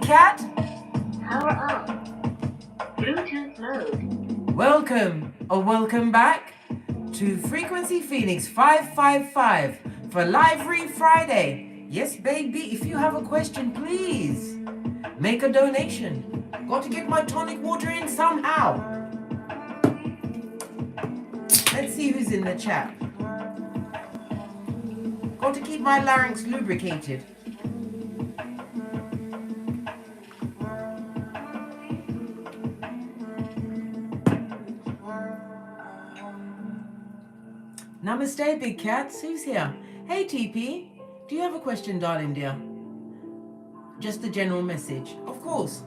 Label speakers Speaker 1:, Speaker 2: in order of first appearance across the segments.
Speaker 1: cat.
Speaker 2: Power on. Bluetooth mode.
Speaker 1: Welcome back to Frequency Phoenix 555 for Live Read Friday. Yes, baby, if you have a question, please make a donation. Got to get my tonic water in somehow. Let's see who's in the chat. Got to keep my larynx lubricated. Namaste, big cats. Who's here? Hey, TP. Do you have a question, darling dear? Just a general message. Of course.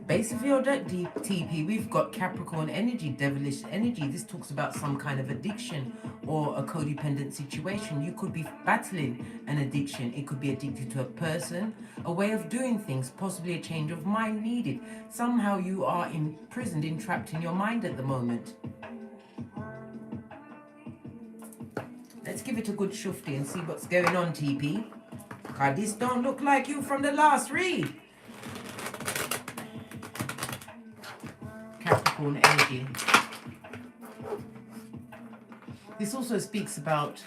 Speaker 1: Base of your deck, TP, we've got Capricorn energy, devilish energy. This talks about some kind of addiction or a codependent situation. You could be battling an addiction. It could be addicted to a person, a way of doing things, possibly a change of mind needed. Somehow you are imprisoned, entrapped in your mind at the moment. Let's give it a good shufti and see what's going on, TP. God, this don't look like you from the last read. Capricorn energy. This also speaks about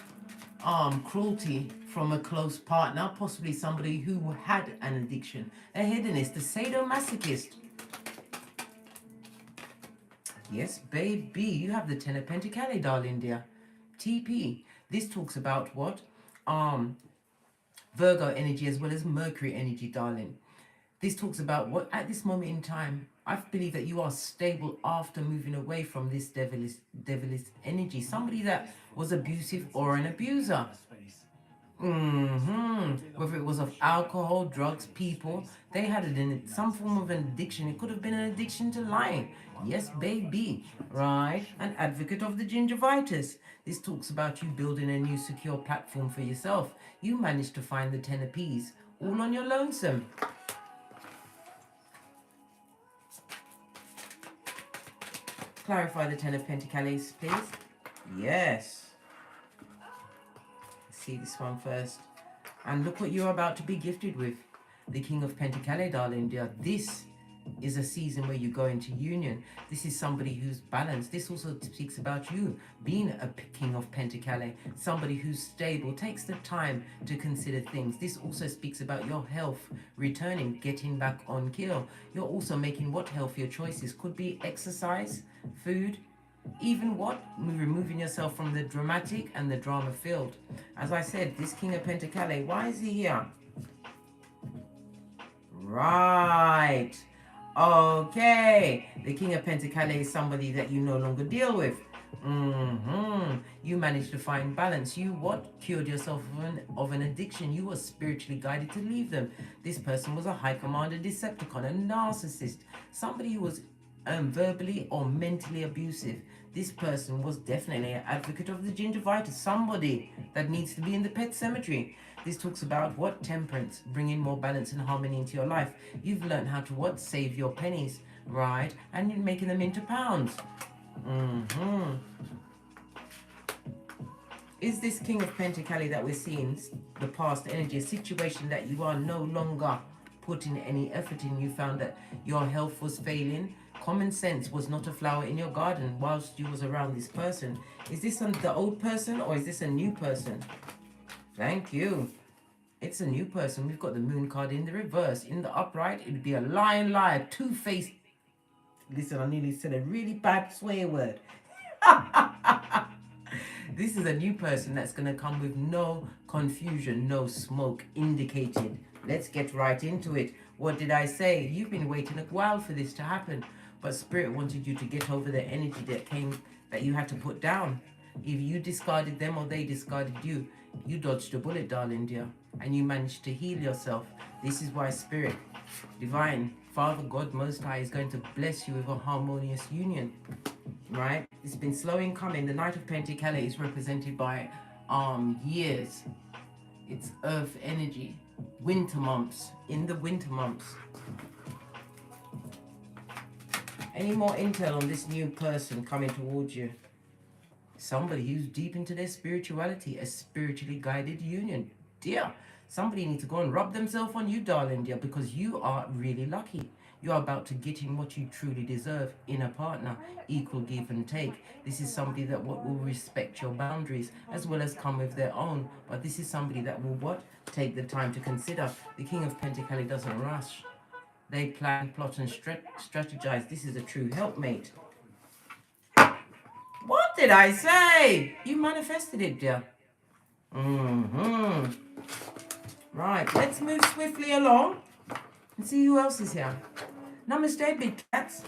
Speaker 1: cruelty from a close partner, possibly somebody who had an addiction, a hedonist, a sadomasochist. Yes, baby, you have the Ten of Pentacles, darling dear. TP. This talks about what? Virgo energy as well as Mercury energy, darling. This talks about what at this moment in time, I believe that you are stable after moving away from this devilish energy. Somebody that was abusive or an abuser. Whether it was of alcohol, drugs, people, they had it in some form of an addiction. It could have been an addiction to lying. Yes, baby. Right? An advocate of the gingivitis. This talks about you building a new secure platform for yourself. You managed to find the 10 of Peas all on your lonesome. Clarify the 10 of Pentacles, please. Yes. Let's see this one first. And look what you're about to be gifted with. The King of Pentacles, darling dear. This is a season where you go into union. This is somebody who's balanced. This also speaks about you being a King of Pentacles. Somebody who's stable, takes the time to consider things. This also speaks about your health, returning, getting back on kill. You're also making what healthier choices. Could be exercise, food, even what? Removing yourself from the dramatic and the drama field. As I said, this King of Pentacles, why is he here? Right. Okay. The King of Pentacles is somebody that you no longer deal with. You managed to find balance. You what? Cured yourself of an addiction. You were spiritually guided to leave them. This person was a high commander Decepticon, a narcissist. Somebody who was verbally or mentally abusive. This person was definitely an advocate of the gingivitis, somebody that needs to be in the pet cemetery. This talks about what? Temperance, bringing more balance and harmony into your life. You've learned how to what? Save your pennies, right? And you're making them into pounds. Is this King of Pentacles that we're seeing, the past energy, a situation that you are no longer putting any effort in? You found that your health was failing. Common sense was not a flower in your garden whilst you was around this person. Is this the old person or is this a new person? Thank you. It's a new person. We've got the Moon card in the reverse. In the upright, it would be a lion, liar, two-faced. Listen, I nearly said a really bad swear word. This is a new person that's going to come with no confusion, no smoke indicated. Let's get right into it. What did I say? You've been waiting a while for this to happen. But Spirit wanted you to get over the energy that you had to put down. Either you discarded them or they discarded you. You dodged a bullet, darling dear. And you managed to heal yourself. This is why Spirit, Divine, Father God Most High is going to bless you with a harmonious union. right? It's been slow in coming. The Knight of Pentacles is represented by years. It's earth energy. Winter months. In the winter months. Any more intel on this new person coming towards you? Somebody who's deep into their spirituality, a spiritually guided union. Dear, somebody needs to go and rub themselves on you, darling, dear, because you are really lucky. You are about to get in what you truly deserve in a partner, equal give and take. This is somebody that will respect your boundaries as well as come with their own. But this is somebody that will what? Take the time to consider. The King of Pentacles doesn't rush. They plan, plot and strategize. This is a true helpmate. What did I say? You manifested it, dear. Right, let's move swiftly along and see who else is here. Namaste, big cats.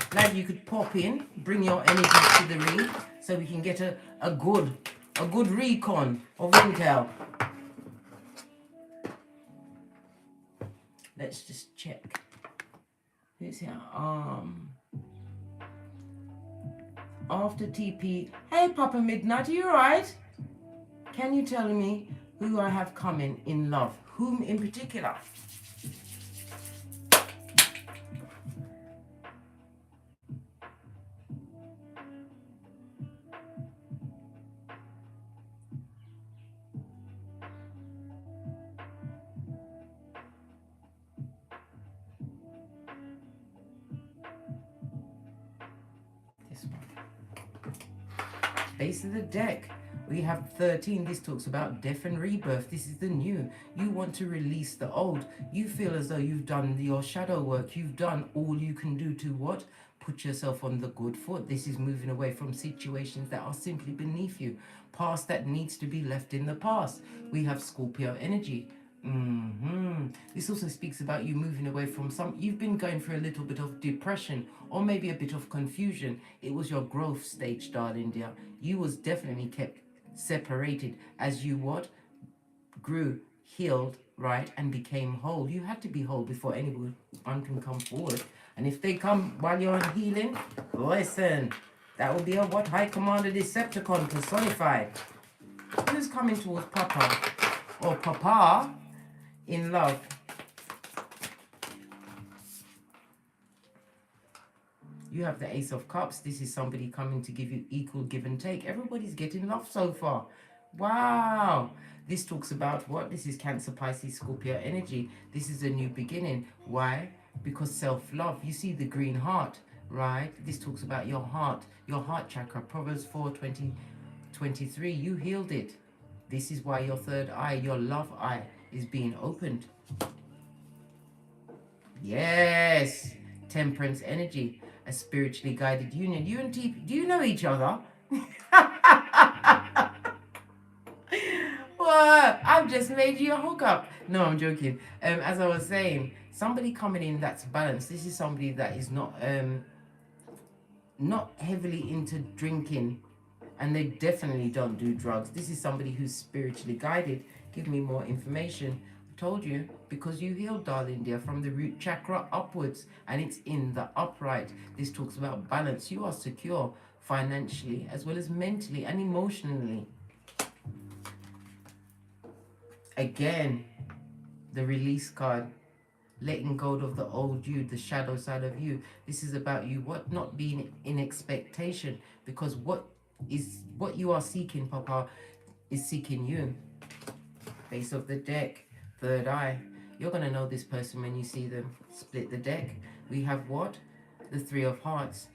Speaker 1: Glad you could pop in, bring your energy to the read so we can get a good recon of intel. Let's just check. Who's here? After TP. Hey, Papa Midnight, are you alright? Can you tell me who I have coming in love? Whom in particular? This one. Base of the deck. We have 13. This talks about death and rebirth. This is the new. You want to release the old. You feel as though you've done your shadow work. You've done all you can do to what? Put yourself on the good foot. This is moving away from situations that are simply beneath you. Past that needs to be left in the past. We have Scorpio energy. This also speaks about you moving away from you've been going through a little bit of depression or maybe a bit of confusion. It was your growth stage, darling dear. You was definitely kept separated as you what? Grew, healed, right, and became whole. You had to be whole before anyone can come forward. And if they come while you're healing, listen, that will be a what? High Commander Decepticon personified. Who's coming towards Papa or Papa in love? You have the Ace of Cups. This is somebody coming to give you equal give and take. Everybody's getting love so far. Wow. This talks about what? This is Cancer, Pisces, Scorpio energy. This is a new beginning. Why? Because self-love. You see the green heart, right? This talks about your heart chakra. Proverbs 4:20-23. You healed it. This is why your third eye, your love eye, is being opened. Yes. Temperance energy. A spiritually guided union. You and TP, do you know each other? What? I've just made you a hookup. No, I'm joking. As I was saying, somebody coming in that's balanced. This is somebody that is not heavily into drinking, and they definitely don't do drugs. This is somebody who's spiritually guided. Give me more information. Told you, because you healed, darling dear, from the root chakra upwards, and it's in the upright. This talks about balance. You are secure financially as well as mentally and emotionally. Again, the release card, letting go of the old you, the shadow side of you. This is about you what? Not being in expectation, because what you are seeking, Papa, is seeking you. Base of the deck. Third eye. You're going to know this person when you see them. Split the deck. We have what? The Three of Hearts.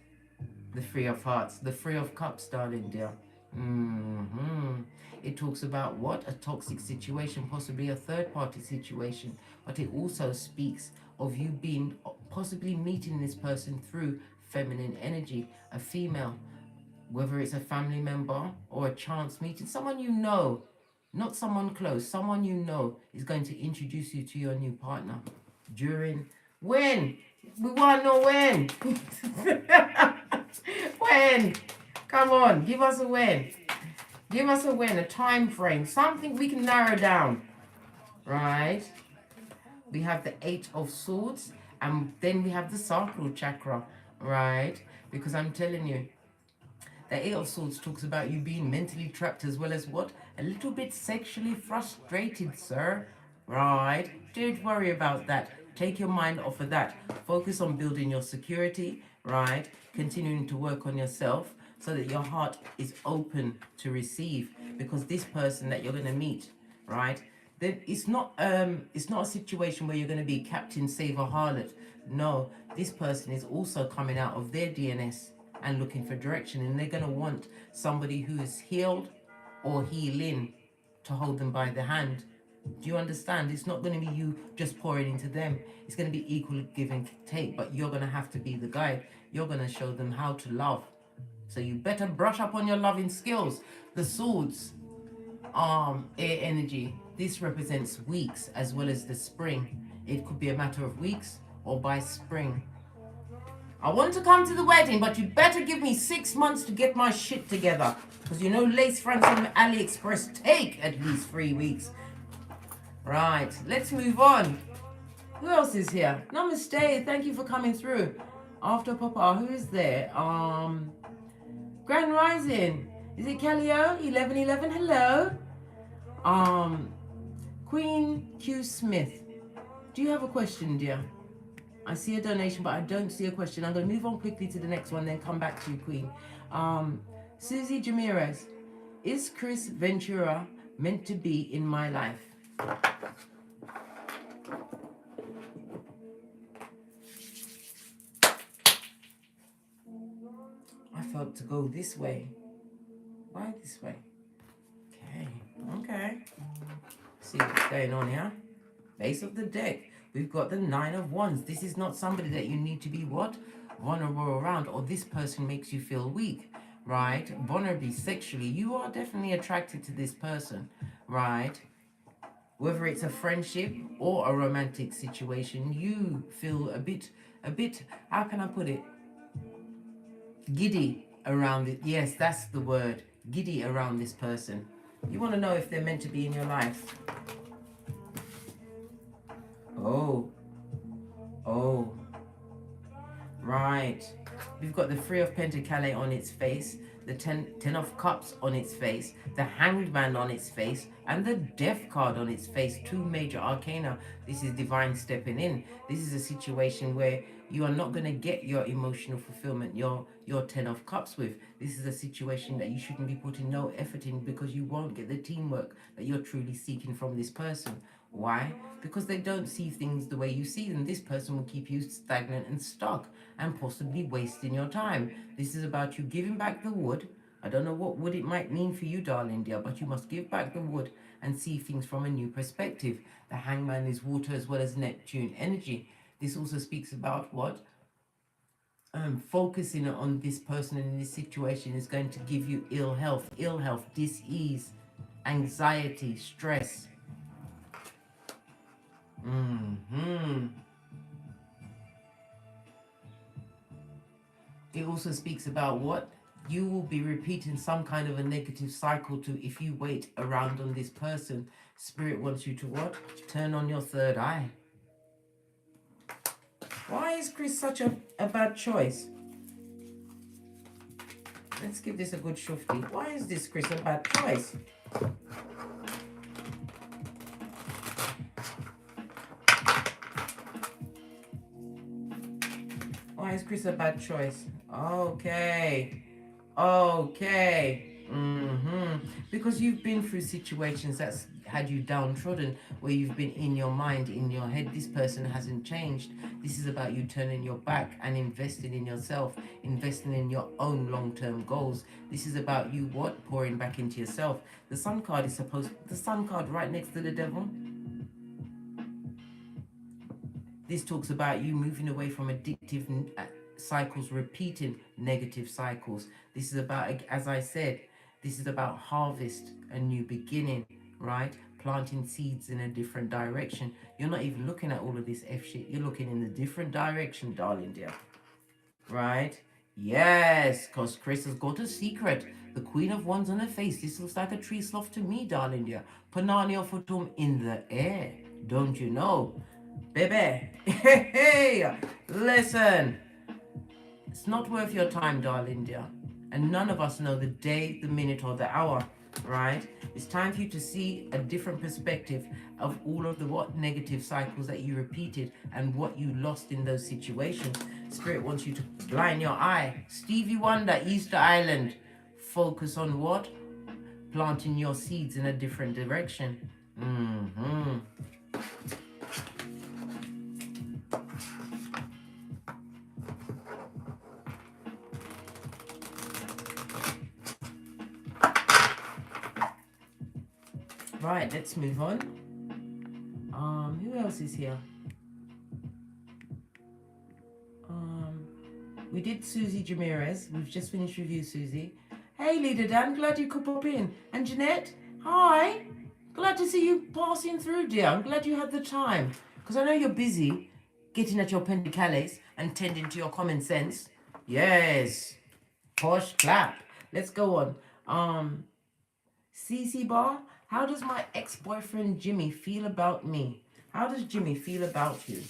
Speaker 1: The Three of Hearts. The Three of Cups, darling dear. It talks about what? A toxic situation, possibly a third-party situation. But it also speaks of you being possibly meeting this person through feminine energy. A female. Whether it's a family member or a chance meeting. Someone you know. Not someone close, someone you know is going to introduce you to your new partner. During, when? We want to know when. When? Come on, give us a when. Give us a when, a time frame, something we can narrow down. Right? We have the Eight of Swords, and then we have the sacral chakra. right? Because I'm telling you, the Eight of Swords talks about you being mentally trapped as well as what? A little bit sexually frustrated, sir. Right? Don't worry about that. Take your mind off of that. Focus on building your security, right? Continuing to work on yourself so that your heart is open to receive. Because this person that you're going to meet, right? Then it's not a situation where you're going to be captain save a harlot. No, this person is also coming out of their DNS and looking for direction, and they're going to want somebody who is healed or healing to hold them by the hand. Do you understand? It's not going to be you just pouring into them. It's going to be equal give and take, but you're going to have to be the guide. You're going to show them how to love. So you better brush up on your loving skills. The swords, air energy. This represents weeks as well as the spring. It could be a matter of weeks or by spring. I want to come to the wedding, but you better give me 6 months to get my shit together. Because you know lace fronts from AliExpress take at least 3 weeks. Right, let's move on. Who else is here? Namaste, thank you for coming through. After Papa, who is there? Grand Rising. Is it Callio? 1111, hello. Queen Q Smith. Do you have a question, dear? I see a donation, but I don't see a question. I'm going to move on quickly to the next one, then come back to you, Queen. Susie Jamirez. Is Chris Ventura meant to be in my life? I felt to go this way. Why this way? Okay. See what's going on here. Base of the deck. We've got the Nine of Wands. This is not somebody that you need to be what? Vulnerable around, or this person makes you feel weak, right? Vulnerably, sexually, you are definitely attracted to this person, right? Whether it's a friendship or a romantic situation, you feel a bit, how can I put it? Giddy around it. Yes, that's the word. Giddy around this person. You want to know if they're meant to be in your life. Oh, right. We've got the Three of Pentacles on its face, the Ten of Cups on its face, the Hanged Man on its face, and the Death card on its face. Two major arcana. This is divine stepping in. This is a situation where you are not going to get your emotional fulfillment, your Ten of Cups with. This is a situation that you shouldn't be putting no effort in, because you won't get the teamwork that you're truly seeking from this person. Why? Because they don't see things the way you see them. This person will keep you stagnant and stuck and possibly wasting your time. This is about you giving back the wood. I don't know what wood it might mean for you, darling dear, but you must give back the wood and see things from a new perspective. The Hangman is water as well as Neptune energy. This also speaks about what? Focusing on this person in this situation is going to give you ill health, dis-ease, anxiety, stress. It also speaks about what? You will be repeating some kind of a negative cycle to if you wait around on this person. Spirit wants you to what? Turn on your third eye. Why is Chris such a bad choice? Let's give this a good shufti. Why is this Chris a bad choice? Why is Chris a bad choice? Okay. Because you've been through situations that's had you downtrodden, where you've been in your mind, in your head. This person hasn't changed. This is about you turning your back and investing in yourself, investing in your own long-term goals. This is about you what? Pouring back into yourself. The Sun card is the Sun card right next to the Devil. This talks about you moving away from addictive cycles, repeating negative cycles. This is about, as I said, this is about harvest, a new beginning, right? Planting seeds in a different direction. You're not even looking at all of this F shit. You're looking in a different direction, darling dear. Right? Yes, because Chris has got a secret. The Queen of Wands on her face. This looks like a tree sloth to me, darling dear. Panania Futum in the air. Don't you know? Baby, hey, listen. It's not worth your time, darling dear. And none of us know the day, the minute, or the hour, right? It's time for you to see a different perspective of all of the negative cycles that you repeated and what you lost in those situations. Spirit wants you to blind your eye. Stevie Wonder, Easter Island. Focus on what? Planting your seeds in a different direction. Right, let's move on. Who else is here? We did Susie Jamirez. We've just finished review, Susie. Hey, Leader Dan, glad you could pop in. And Jeanette, hi. Glad to see you passing through, dear. I'm glad you had the time. Because I know you're busy getting at your pentacles and tending to your common sense. Yes. Posh clap. Let's go on. CC Bar, how does my ex-boyfriend Jimmy feel about me? How does Jimmy feel about you?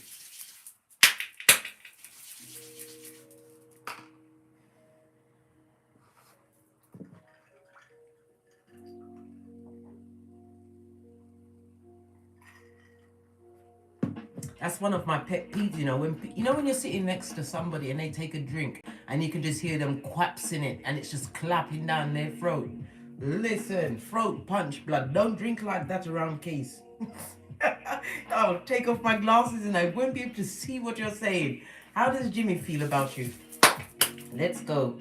Speaker 1: That's one of my pet peeves, you know, when you're sitting next to somebody and they take a drink and you can just hear them quapsing it and it's just clapping down their throat. Listen, throat punch, blood. Don't drink like that around Case. I'll take off my glasses and I won't be able to see what you're saying. How does Jimmy feel about you? Let's go.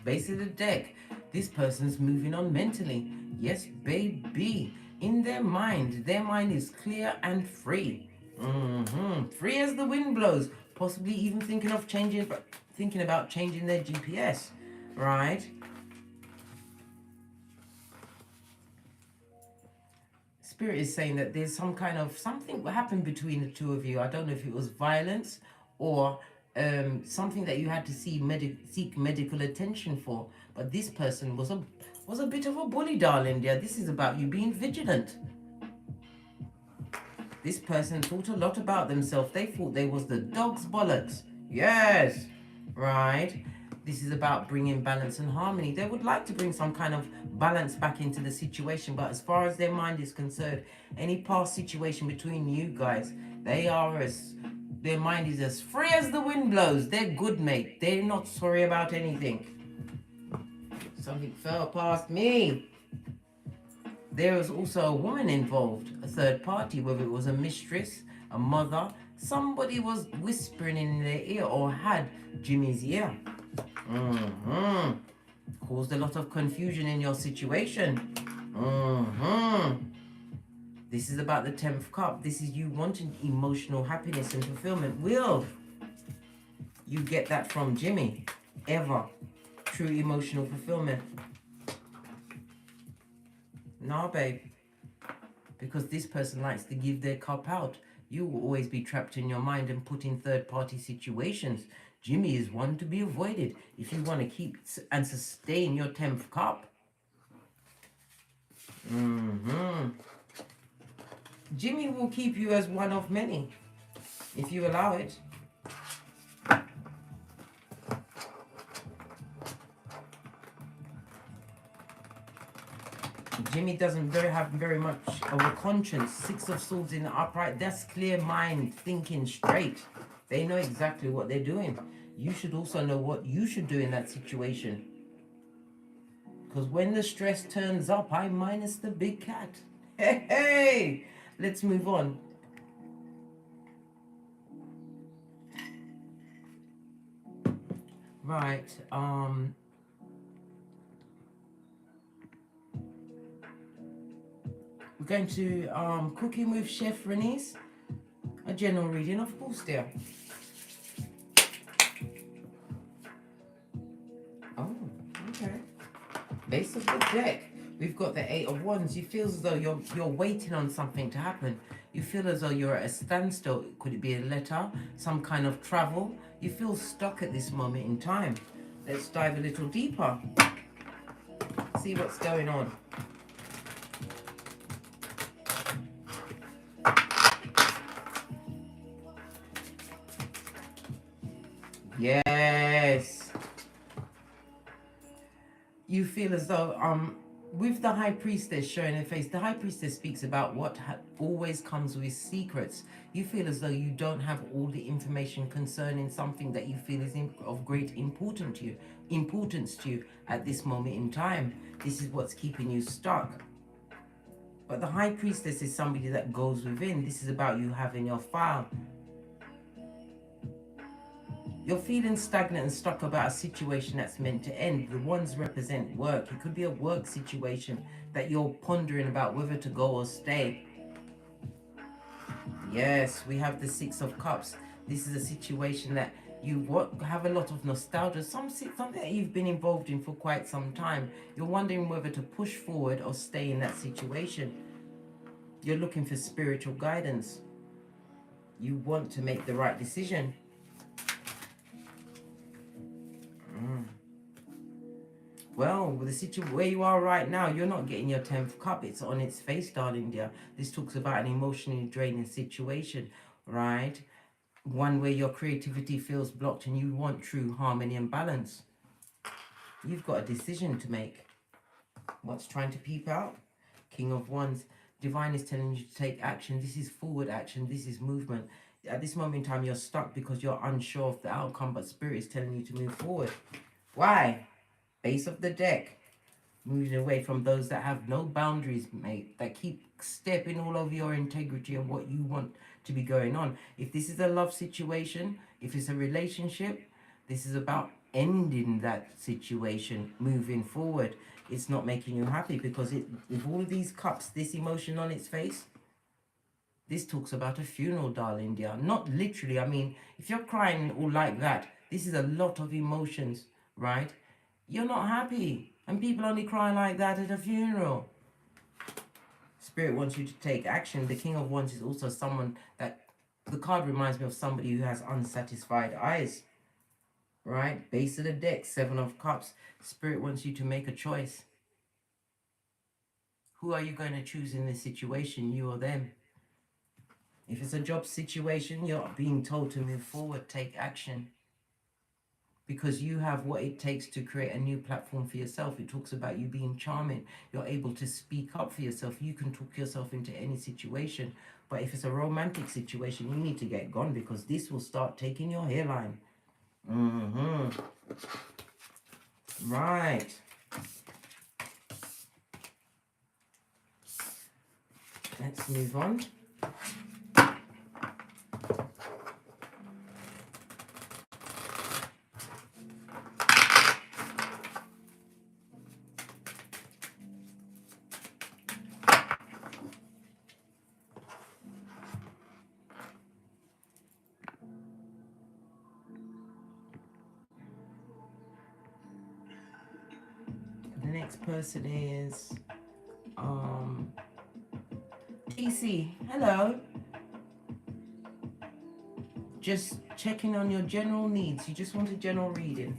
Speaker 1: Base of the deck. This person's moving on mentally. Yes, baby. In their mind is clear and free. Free as the wind blows. Possibly even thinking about changing their GPS. Right? Spirit is saying that there's something happened between the two of you. I don't know if it was violence or something that you had to seek medical attention for, but this person was a bit of a bully, darling dear. This is about you being vigilant. This person thought a lot about themselves. They thought they was the dog's bollocks. Yes, right. This is about bringing balance and harmony. They would like to bring some kind of balance back into the situation, but as far as their mind is concerned, any past situation between you guys, their mind is as free as the wind blows. They're good, mate. They're not sorry about anything. Something fell past me. There was also a woman involved, a third party, whether it was a mistress, a mother. Somebody was whispering in their ear or had Jimmy's ear. Caused a lot of confusion in your situation. This is about the 10th cup. This is you wanting emotional happiness and fulfillment. Will you get that from Jimmy? Ever? True emotional fulfillment? Nah, babe. Because this person likes to give their cup out. You will always be trapped in your mind and put in third-party situations. Jimmy is one to be avoided if you want to keep and sustain your 10th cup. Jimmy will keep you as one of many, if you allow it. Jimmy doesn't have very much of a conscience. 6 of Swords in the upright. That's clear mind, thinking straight. They know exactly what they're doing. You should also know what you should do in that situation. Because when the stress turns up, I minus the big cat. Hey! Let's move on. Right. We're going to Cooking with Chef Renee's. A general reading, of course, dear. Oh, okay. Base of the deck. We've got the 8 of Wands. You feel as though you're waiting on something to happen. You feel as though you're at a standstill. Could it be a letter? Some kind of travel? You feel stuck at this moment in time. Let's dive a little deeper. See what's going on. you feel as though with the High Priestess showing her face, the High Priestess speaks about what always comes with secrets. You feel as though you don't have all the information concerning something that you feel is of great importance to you at this moment in time. This is what's keeping you stuck. But the High Priestess is somebody that goes within. This is about you having your file. You're feeling stagnant and stuck about a situation that's meant to end. The ones represent work. It could be a work situation that you're pondering about whether to go or stay. Yes, we have the Six of Cups. This is a situation that you have a lot of nostalgia, something that you've been involved in for quite some time. You're wondering whether to push forward or stay in that situation. You're looking for spiritual guidance. You want to make the right decision. Well, with the situation where you are right now, you're not getting your 10th cup. It's on its face, darling dear. This talks about an emotionally draining situation, right? One where your creativity feels blocked and you want true harmony and balance. You've got a decision to make. What's trying to peep out? King of Wands. Divine is telling you to take action. This is forward action. This is movement. At this moment in time, you're stuck because you're unsure of the outcome, but Spirit is telling you to move forward. Why? Base of the deck. Moving away from those that have no boundaries, mate. That keep stepping all over your integrity and what you want to be going on. If this is a love situation, if it's a relationship, this is about ending that situation, moving forward. It's not making you happy because with all of these cups, this emotion on its face, this talks about a funeral, darling dear. Not literally. I mean, if you're crying all like that, this is a lot of emotions, right? You're not happy. And people only cry like that at a funeral. Spirit wants you to take action. The King of Wands is also someone that, the card reminds me of somebody who has unsatisfied eyes. Right? Base of the deck, Seven of Cups. Spirit wants you to make a choice. Who are you going to choose in this situation, you or them? If it's a job situation, you're being told to move forward, take action. Because you have what it takes to create a new platform for yourself. It talks about you being charming. You're able to speak up for yourself. You can talk yourself into any situation. But if it's a romantic situation, you need to get gone because this will start taking your hairline. Right. Let's move on. The next person is TC. Hello. Just checking on your general needs. You just want a general reading.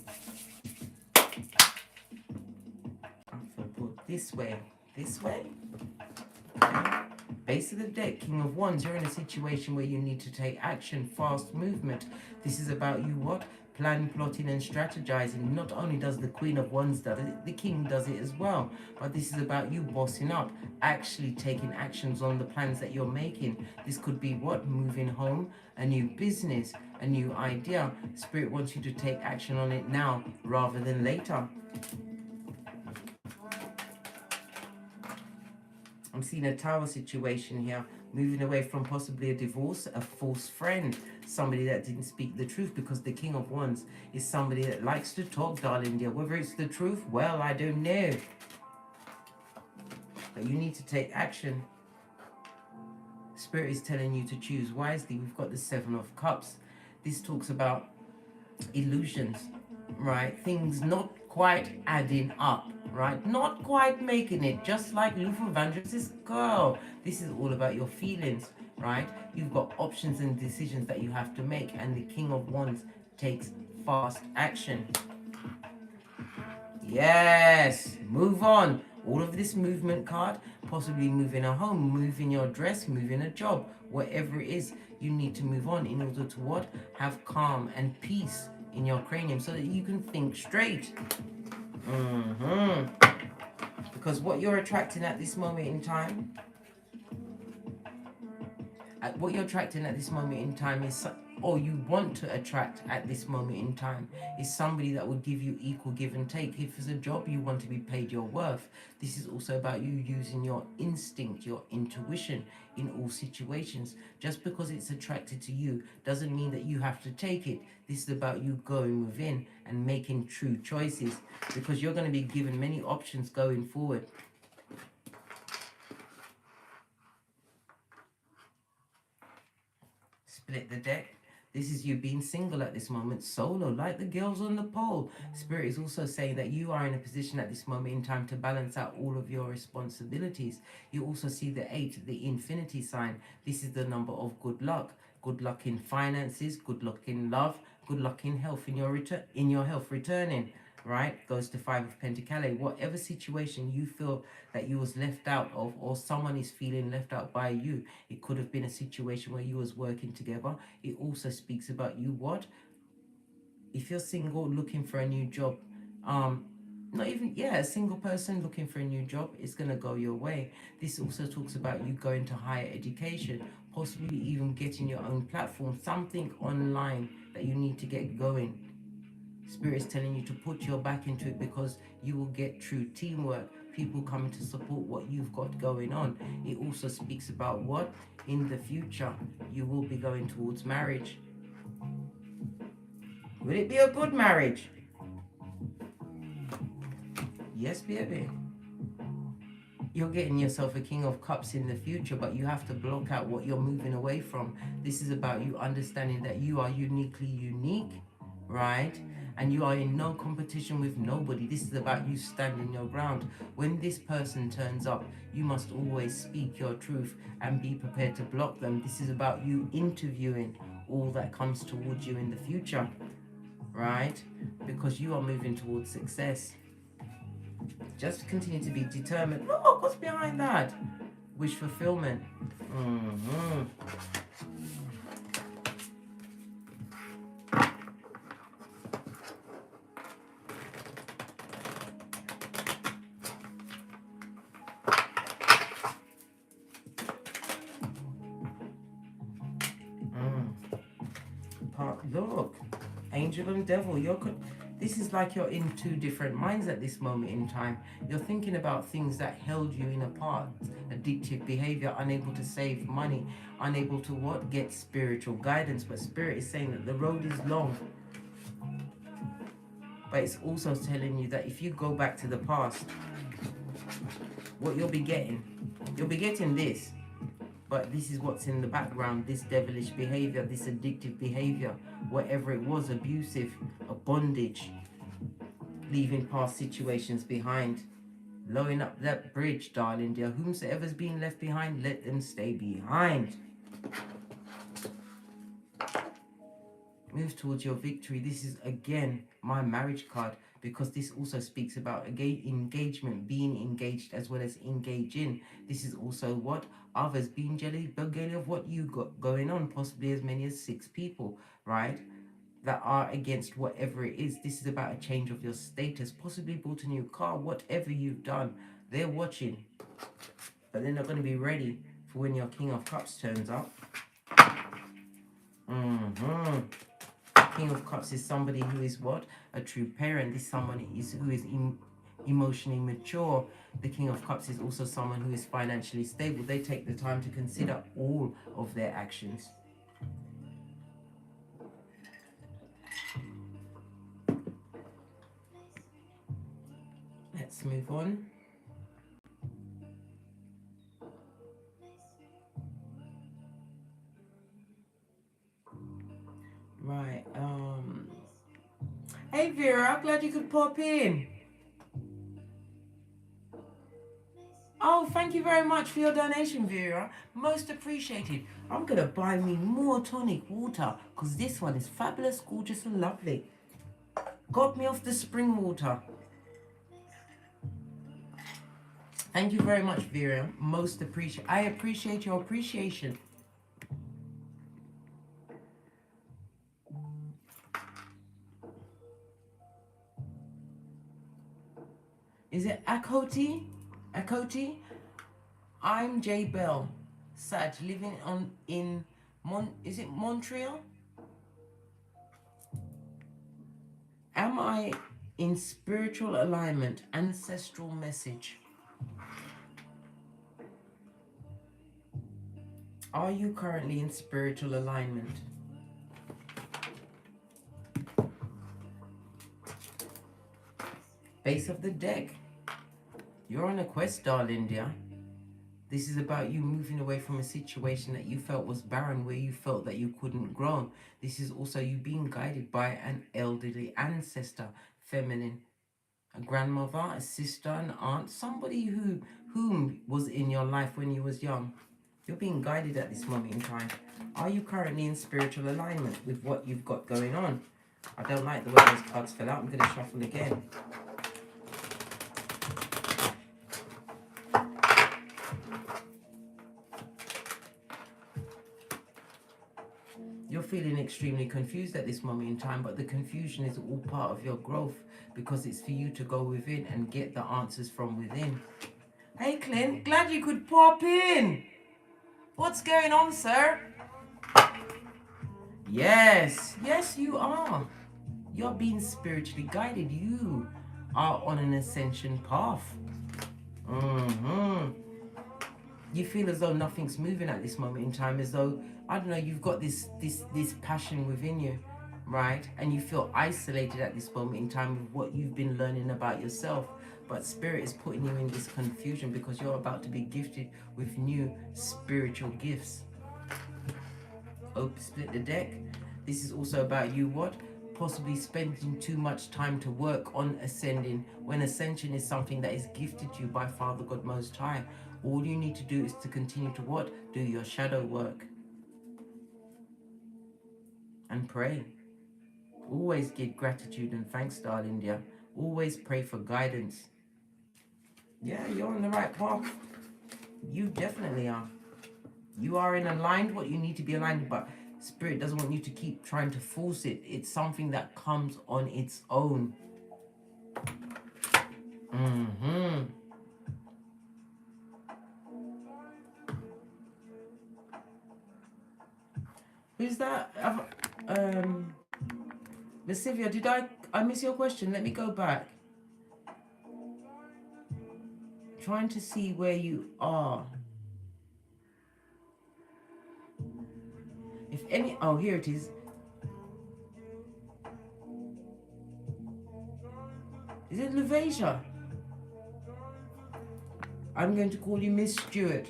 Speaker 1: This way. This way. Okay. Base of the deck, King of Wands. You're in a situation where you need to take action, fast movement. This is about you what? Planning, plotting and strategizing. Not only does the Queen of Wands do it, the King does it as well. But this is about you bossing up, actually taking actions on the plans that you're making. This could be what? Moving home, a new business, a new idea. Spirit wants you to take action on it now rather than later. I'm seeing a tower situation here, moving away from possibly a divorce, a false friend, somebody that didn't speak the truth, because the King of Wands is somebody that likes to talk, darling dear. Whether it's the truth, well, I don't know. But you need to take action. Spirit is telling you to choose wisely. We've got the Seven of Cups. This talks about illusions, right? Things not quite adding up, right? Not quite making it, just like Luther Vandross's girl. This is all about your feelings, right? You've got options and decisions that you have to make, and the King of Wands takes fast action. Yes, move on. All of this movement card, possibly moving a home, moving your dress, moving a job, whatever it is, you need to move on in order to what? Have calm and peace in your cranium so that you can think straight. Because what you're attracting at this moment in time, is, or you want to attract at this moment in time, is somebody that will give you equal give and take. If it's a job, you want to be paid your worth. This is also about you using your instinct, your intuition in all situations. Just because it's attracted to you doesn't mean that you have to take it. This is about you going within and making true choices, because you're going to be given many options going forward. Split the deck. This is you being single at this moment, solo, like the girls on the pole. Spirit is also saying that you are in a position at this moment in time to balance out all of your responsibilities. You also see the 8, the infinity sign. This is the number of good luck. Good luck in finances, good luck in love, good luck in health, in your health returning. Right, goes to 5 of Pentacles. Whatever situation you feel that you was left out of, or someone is feeling left out by you, it could have been a situation where you was working together. It also speaks about you, what if you're single looking for a new job, not even, yeah, a single person looking for a new job is going to go your way. This also talks about you going to higher education, possibly even getting your own platform, something online that you need to get going. Spirit is telling you to put your back into it, because you will get true teamwork, people coming to support what you've got going on. It also speaks about what in the future you will be going towards marriage. Will it be a good marriage? Yes, baby. You're getting yourself a King of Cups in the future, but you have to block out what you're moving away from. This is about you understanding that you are uniquely unique, right? And you are in no competition with nobody. This is about you standing your ground. When this person turns up, you must always speak your truth and be prepared to block them. This is about you interviewing all that comes towards you in the future, right? Because you are moving towards success. Just continue to be determined. Look, what's behind that? Wish fulfillment. Look, angel and devil. This is like you're in two different minds at this moment in time. You're thinking about things that held you in a part. Addictive behavior, unable to save money, unable to what? Get spiritual guidance. But Spirit is saying that the road is long. But it's also telling you that if you go back to the past, what you'll be getting this. But this is what's in the background, this devilish behavior, this addictive behavior, whatever it was, abusive, a bondage, leaving past situations behind, blowing up that bridge, darling dear. Whomsoever's been left behind, let them stay behind. Move towards your victory. This is, again, my marriage card, because this also speaks about engagement, being engaged as well as engaging. This is also what? Others being jealous of what you got going on, possibly as many as 6 people, right? That are against whatever it is. This is about a change of your status, possibly bought a new car, whatever you've done. They're watching, but they're not going to be ready for when your King of Cups turns up. King of Cups is somebody who is what? A true parent. This someone who is emotionally mature. The King of Cups is also someone who is financially stable. They take the time to consider all of their actions. Let's move on. Right, hey Vera, I'm glad you could pop in. Oh, thank you very much for your donation, Vera. Most appreciated. I'm going to buy me more tonic water, because this one is fabulous, gorgeous and lovely. Got me off the spring water. Thank you very much, Vera. Most appreciated. I appreciate your appreciation. Is it Akoti? Akoti? I'm J Bell, Sag, living in is it Montreal? Am I in spiritual alignment? Ancestral message. Are you currently in spiritual alignment? Base of the deck. You're on a quest, darling dear. This is about you moving away from a situation that you felt was barren, where you felt that you couldn't grow. This is also you being guided by an elderly ancestor, feminine, a grandmother, a sister, an aunt, somebody whom was in your life when you was young. You're being guided at this moment in time. Are you currently in spiritual alignment with what you've got going on? I don't like the way those cards fell out. I'm going to shuffle again. You're feeling extremely confused at this moment in time, but the confusion is all part of your growth, because it's for you to go within and get the answers from within. Hey Clint, glad you could pop in. What's going on, sir? Yes, yes you are. You're being spiritually guided. You are on an ascension path. You feel as though nothing's moving at this moment in time, as though, I don't know, you've got this passion within you, right? And you feel isolated at this moment in time with what you've been learning about yourself. But Spirit is putting you in this confusion because you're about to be gifted with new spiritual gifts. Split the deck. This is also about you what? Possibly spending too much time to work on ascending, when ascension is something that is gifted to you by Father God Most High. All you need to do is to continue to what? Do your shadow work. And pray. Always give gratitude and thanks, darling dear. Always pray for guidance. Yeah, you're on the right path. You definitely are. You are in aligned what you need to be aligned, but Spirit doesn't want you to keep trying to force it. It's something that comes on its own. Who's that? Vesivia, did I miss your question? Let me go back. Trying to see where you are. If any, oh, here it is. Is it Luvasia? I'm going to call you Miss Stewart.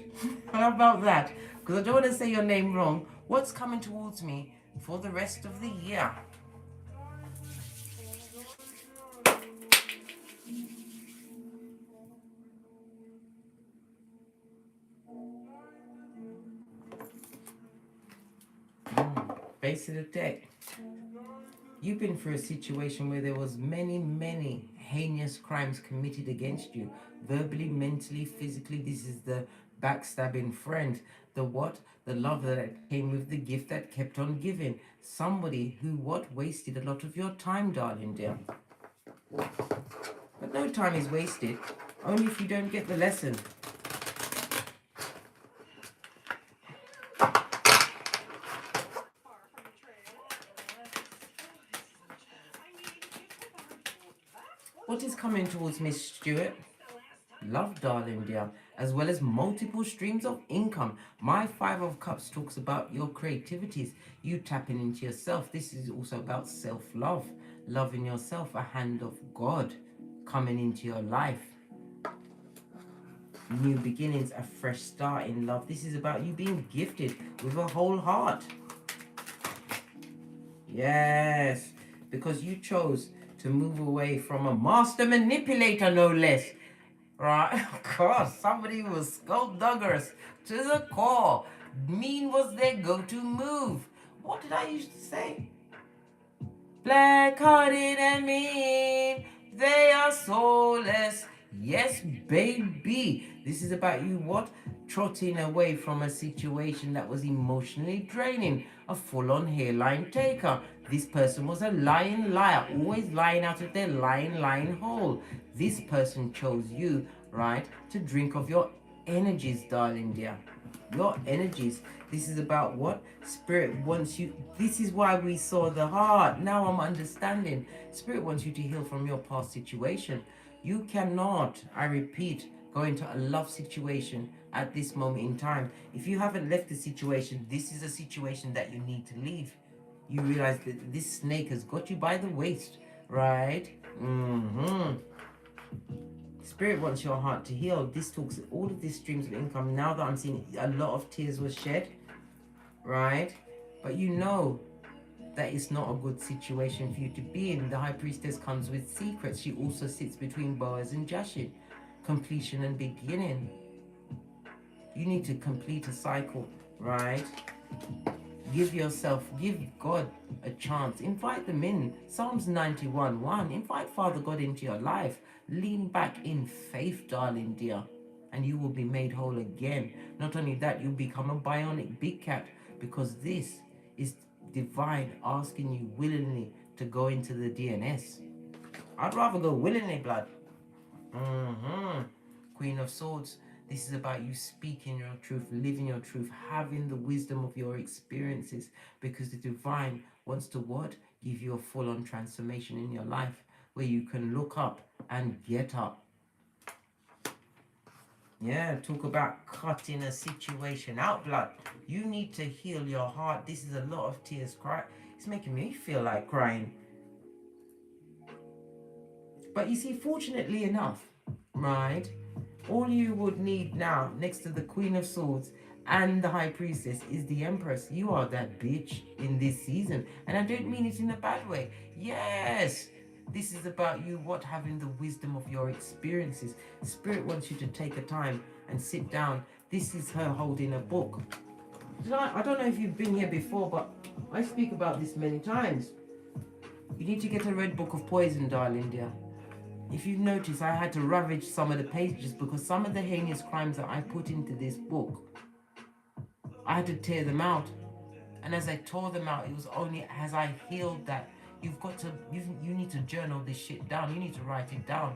Speaker 1: How about that? Because I don't want to say your name wrong. What's coming towards me for the rest of the year? Base of the deck. You've been through a situation where there was many heinous crimes committed against you. Verbally, mentally, physically. This is the backstabbing friend. The what? The love that came with the gift that kept on giving. Somebody who what? Wasted a lot of your time, darling dear. But no time is wasted. Only if you don't get the lesson. What is coming towards Miss Stewart? Love, darling dear, as well as multiple streams of income. My Five of Cups talks about your creativities, you tapping into yourself. This is also about self-love, loving yourself, a hand of God coming into your life. New beginnings, a fresh start in love. This is about you being gifted with a whole heart. Yes, because you chose to move away from a master manipulator, no less. Right? Of course, somebody who was skullduggerous to the core. Mean was their go-to move. What did I used to say? Black-hearted and mean, they are soulless. Yes, baby. This is about you what? trotting away from a situation that was emotionally draining, a full-on hairline taker. This person was a lying liar, always lying out of their lying hole. This person chose you, right, to drink of your energies, darling dear. Your energies. This is about what? Spirit wants you. This is why we saw the heart. Now I'm understanding. Spirit wants you to heal from your past situation. You cannot, I repeat, go into a love situation at this moment in time. If you haven't left the situation, this is a situation that you need to leave. You realize that this snake has got you by the waist, right? Spirit wants your heart to heal. This talks all of these streams of income. Now that I'm seeing a lot of tears were shed, right? But you know that it's not a good situation for you to be in. The High Priestess comes with secrets. She also sits between Boaz and Jashin. Completion and beginning. You need to complete a cycle, right? Give God a chance. Invite them in. Psalms 91:1. Invite Father God into your life. Lean back in faith, darling dear, and you will be made whole again. Not only that, you'll become a bionic big cat, because this is divine asking you willingly to go into the DNS. I'd rather go willingly, blood. Queen of Swords. This is about you speaking your truth, living your truth, having the wisdom of your experiences, because the divine wants to what? Give you a full-on transformation in your life where you can look up and get up. Yeah, talk about cutting a situation out, blood. You need to heal your heart. This is a lot of tears. Cry. It's making me feel like crying. But you see, fortunately enough, right, all you would need now, next to the Queen of Swords and the High Priestess, is the Empress. You are that bitch in this season. And I don't mean it in a bad way. Yes, this is about you, what, having the wisdom of your experiences. Spirit wants you to take a time and sit down. This is her holding a book. I don't know if you've been here before, but I speak about this many times. You need to get a red book of poison, darling dear. If you notice, I had to ravage some of the pages because some of the heinous crimes that I put into this book, I had to tear them out. And as I tore them out, it was only as I healed that. You've got to, you need to journal this shit down. You need to write it down.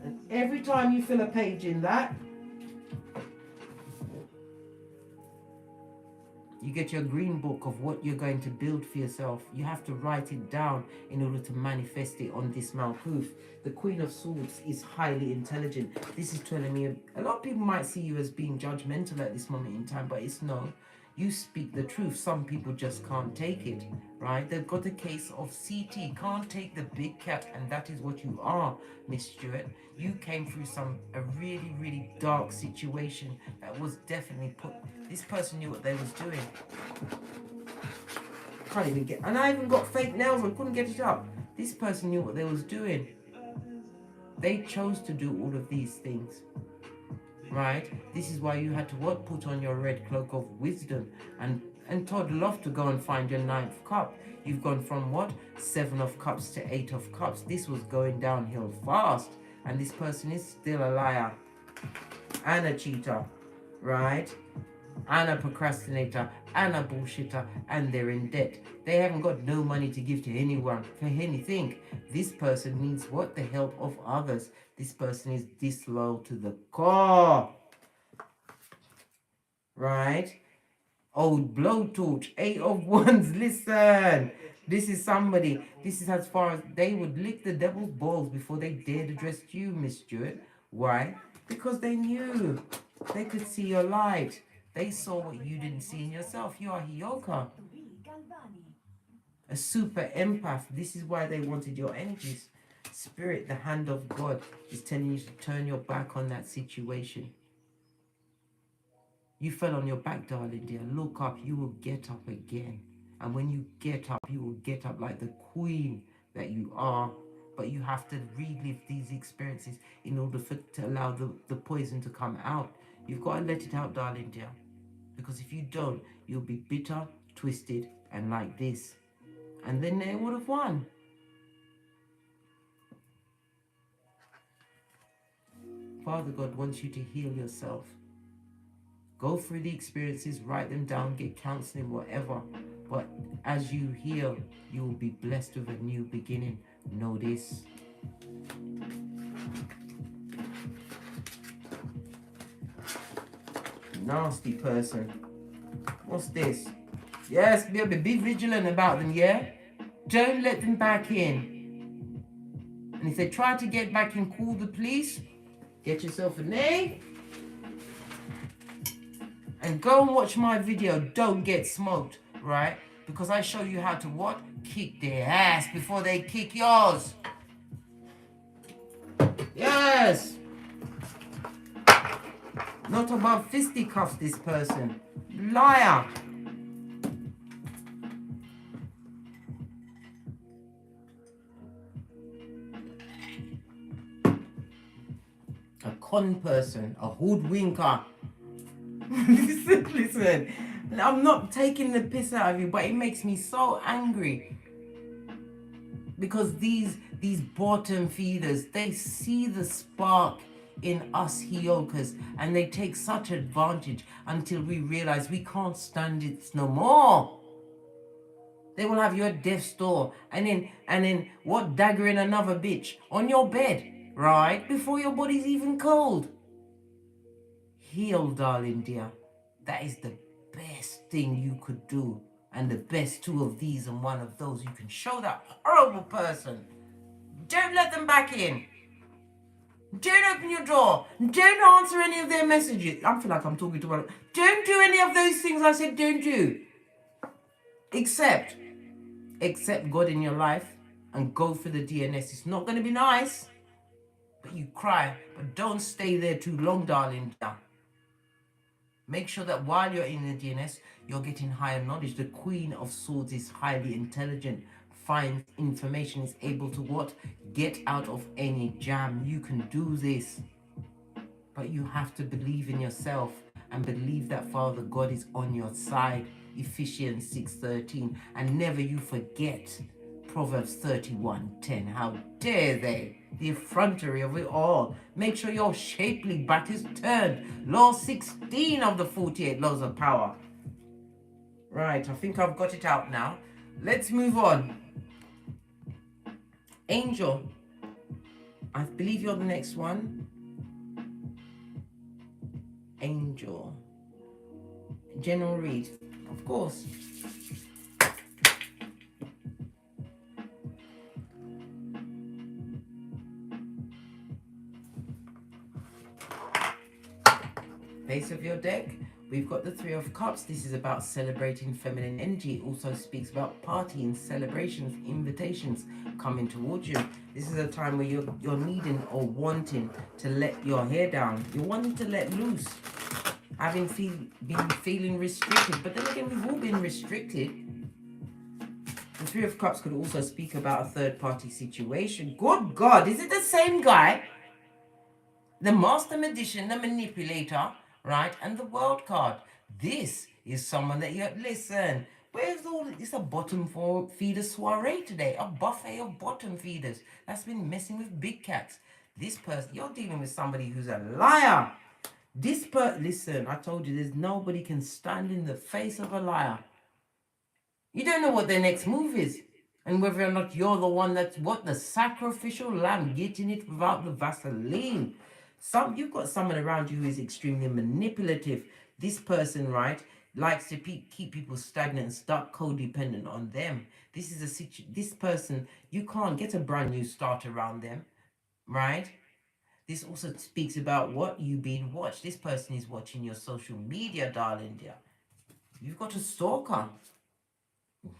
Speaker 1: And every time you fill a page in that, you get your green book of what you're going to build for yourself. You have to write it down in order to manifest it on this Malkuth. The Queen of Swords is highly intelligent. This is telling me a lot of people might see you as being judgmental at this moment in time, but it's no. You speak the truth. Some people just can't take it, right? They've got a case of CT, can't take the big cat, and that is what you are, Miss Stewart. You came through a really, really dark situation that was definitely put. This person knew what they was doing. Can't even get, and I even got fake nails. I couldn't get it up. This person knew what they was doing. They chose to do all of these things, right? This is why you had to what? Put on your red cloak of wisdom and toddle off to go and find your 9th cup. You've gone from what? 7 of cups to 8 of cups. This was going downhill fast, and this person is still a liar and a cheater, right? And a procrastinator and a bullshitter, and they're in debt. They haven't got no money to give to anyone for anything. This person needs what? The help of others. This person is disloyal to the core, right? Old blowtorch, 8 of wands. Listen, this is somebody, this is as far as they would lick the devil's balls before they dared address you, Miss Stewart. Why? Because they knew they could see your light. They saw what you didn't see in yourself. You are Hioka, a super empath. This is why they wanted your energies. Spirit, the hand of God, is telling you to turn your back on that situation. You fell on your back, darling dear. Look up, you will get up again. And when you get up, you will get up like the queen that you are. But you have to relive these experiences in order to allow the poison to come out. You've got to let it out, darling dear. Because if you don't, you'll be bitter, twisted, and like this. And then they would have won. Father God wants you to heal yourself. Go through the experiences, write them down, get counseling, whatever. But as you heal, you will be blessed with a new beginning. Know this. Nasty person. What's this? Yes, be vigilant about them, yeah? Don't let them back in. And if they try to get back in, call the police. Get yourself a name. And go and watch my video, Don't Get Smoked, right? Because I show you how to what? Kick their ass before they kick yours. Yes. Not about fisticuffs, this person. Liar. A con person, a hoodwinker. Listen, I'm not taking the piss out of you, but it makes me so angry. Because these bottom feeders, they see the spark in us Hiokas and they take such advantage until we realize we can't stand it no more. They will have you at death's door and then what, daggering another bitch on your bed, right? Before your body's even cold. Heal, darling dear. That is the best thing you could do. And the best two of these and one of those you can show that horrible person. Don't let them back in. Don't open your door. Don't answer any of their messages. I feel like I'm talking to one. Don't do any of those things I said don't do. Accept God in your life and go for the DNS. It's not going to be nice, but you cry. But don't stay there too long, darling. Make sure that while you're in the DNS, you're getting higher knowledge. The Queen of Swords is highly intelligent, finds information, is able to what? Get out of any jam. You can do this. But you have to believe in yourself and believe that Father God is on your side. Ephesians 6:13. And never you forget Proverbs 31:10. How dare they? The effrontery of it all. Make sure your shapely back is turned. Law 16 of the 48 laws of power. Right, I think I've got it out now. Let's move on. Angel, I believe you're the next one. Angel. General read, of course. Base of your deck, we've got the Three of Cups. This is about celebrating feminine energy. It also speaks about partying, celebrations, invitations coming towards you. This is a time where you're needing or wanting to let your hair down. You're wanting to let loose. Having been feeling restricted. But then again, we've all been restricted. The Three of Cups could also speak about a third-party situation. Good God, is it the same guy? The Master Magician, the Manipulator, right? And the World card. This is someone that you listen. Where's all? It's a bottom feeder soiree today. A buffet of bottom feeders that's been messing with big cats. This person, you're dealing with somebody who's a liar. Listen, I told you, there's nobody can stand in the face of a liar. You don't know what their next move is. And whether or not you're the one that's the sacrificial lamb, getting it without the Vaseline. You've got someone around you who is extremely manipulative. This person, right, likes to keep people stagnant and stuck, codependent on them. This is this person, you can't get a brand new start around them, right? This also speaks about what you've been watched. This person is watching your social media, darling dear. You've got a stalker.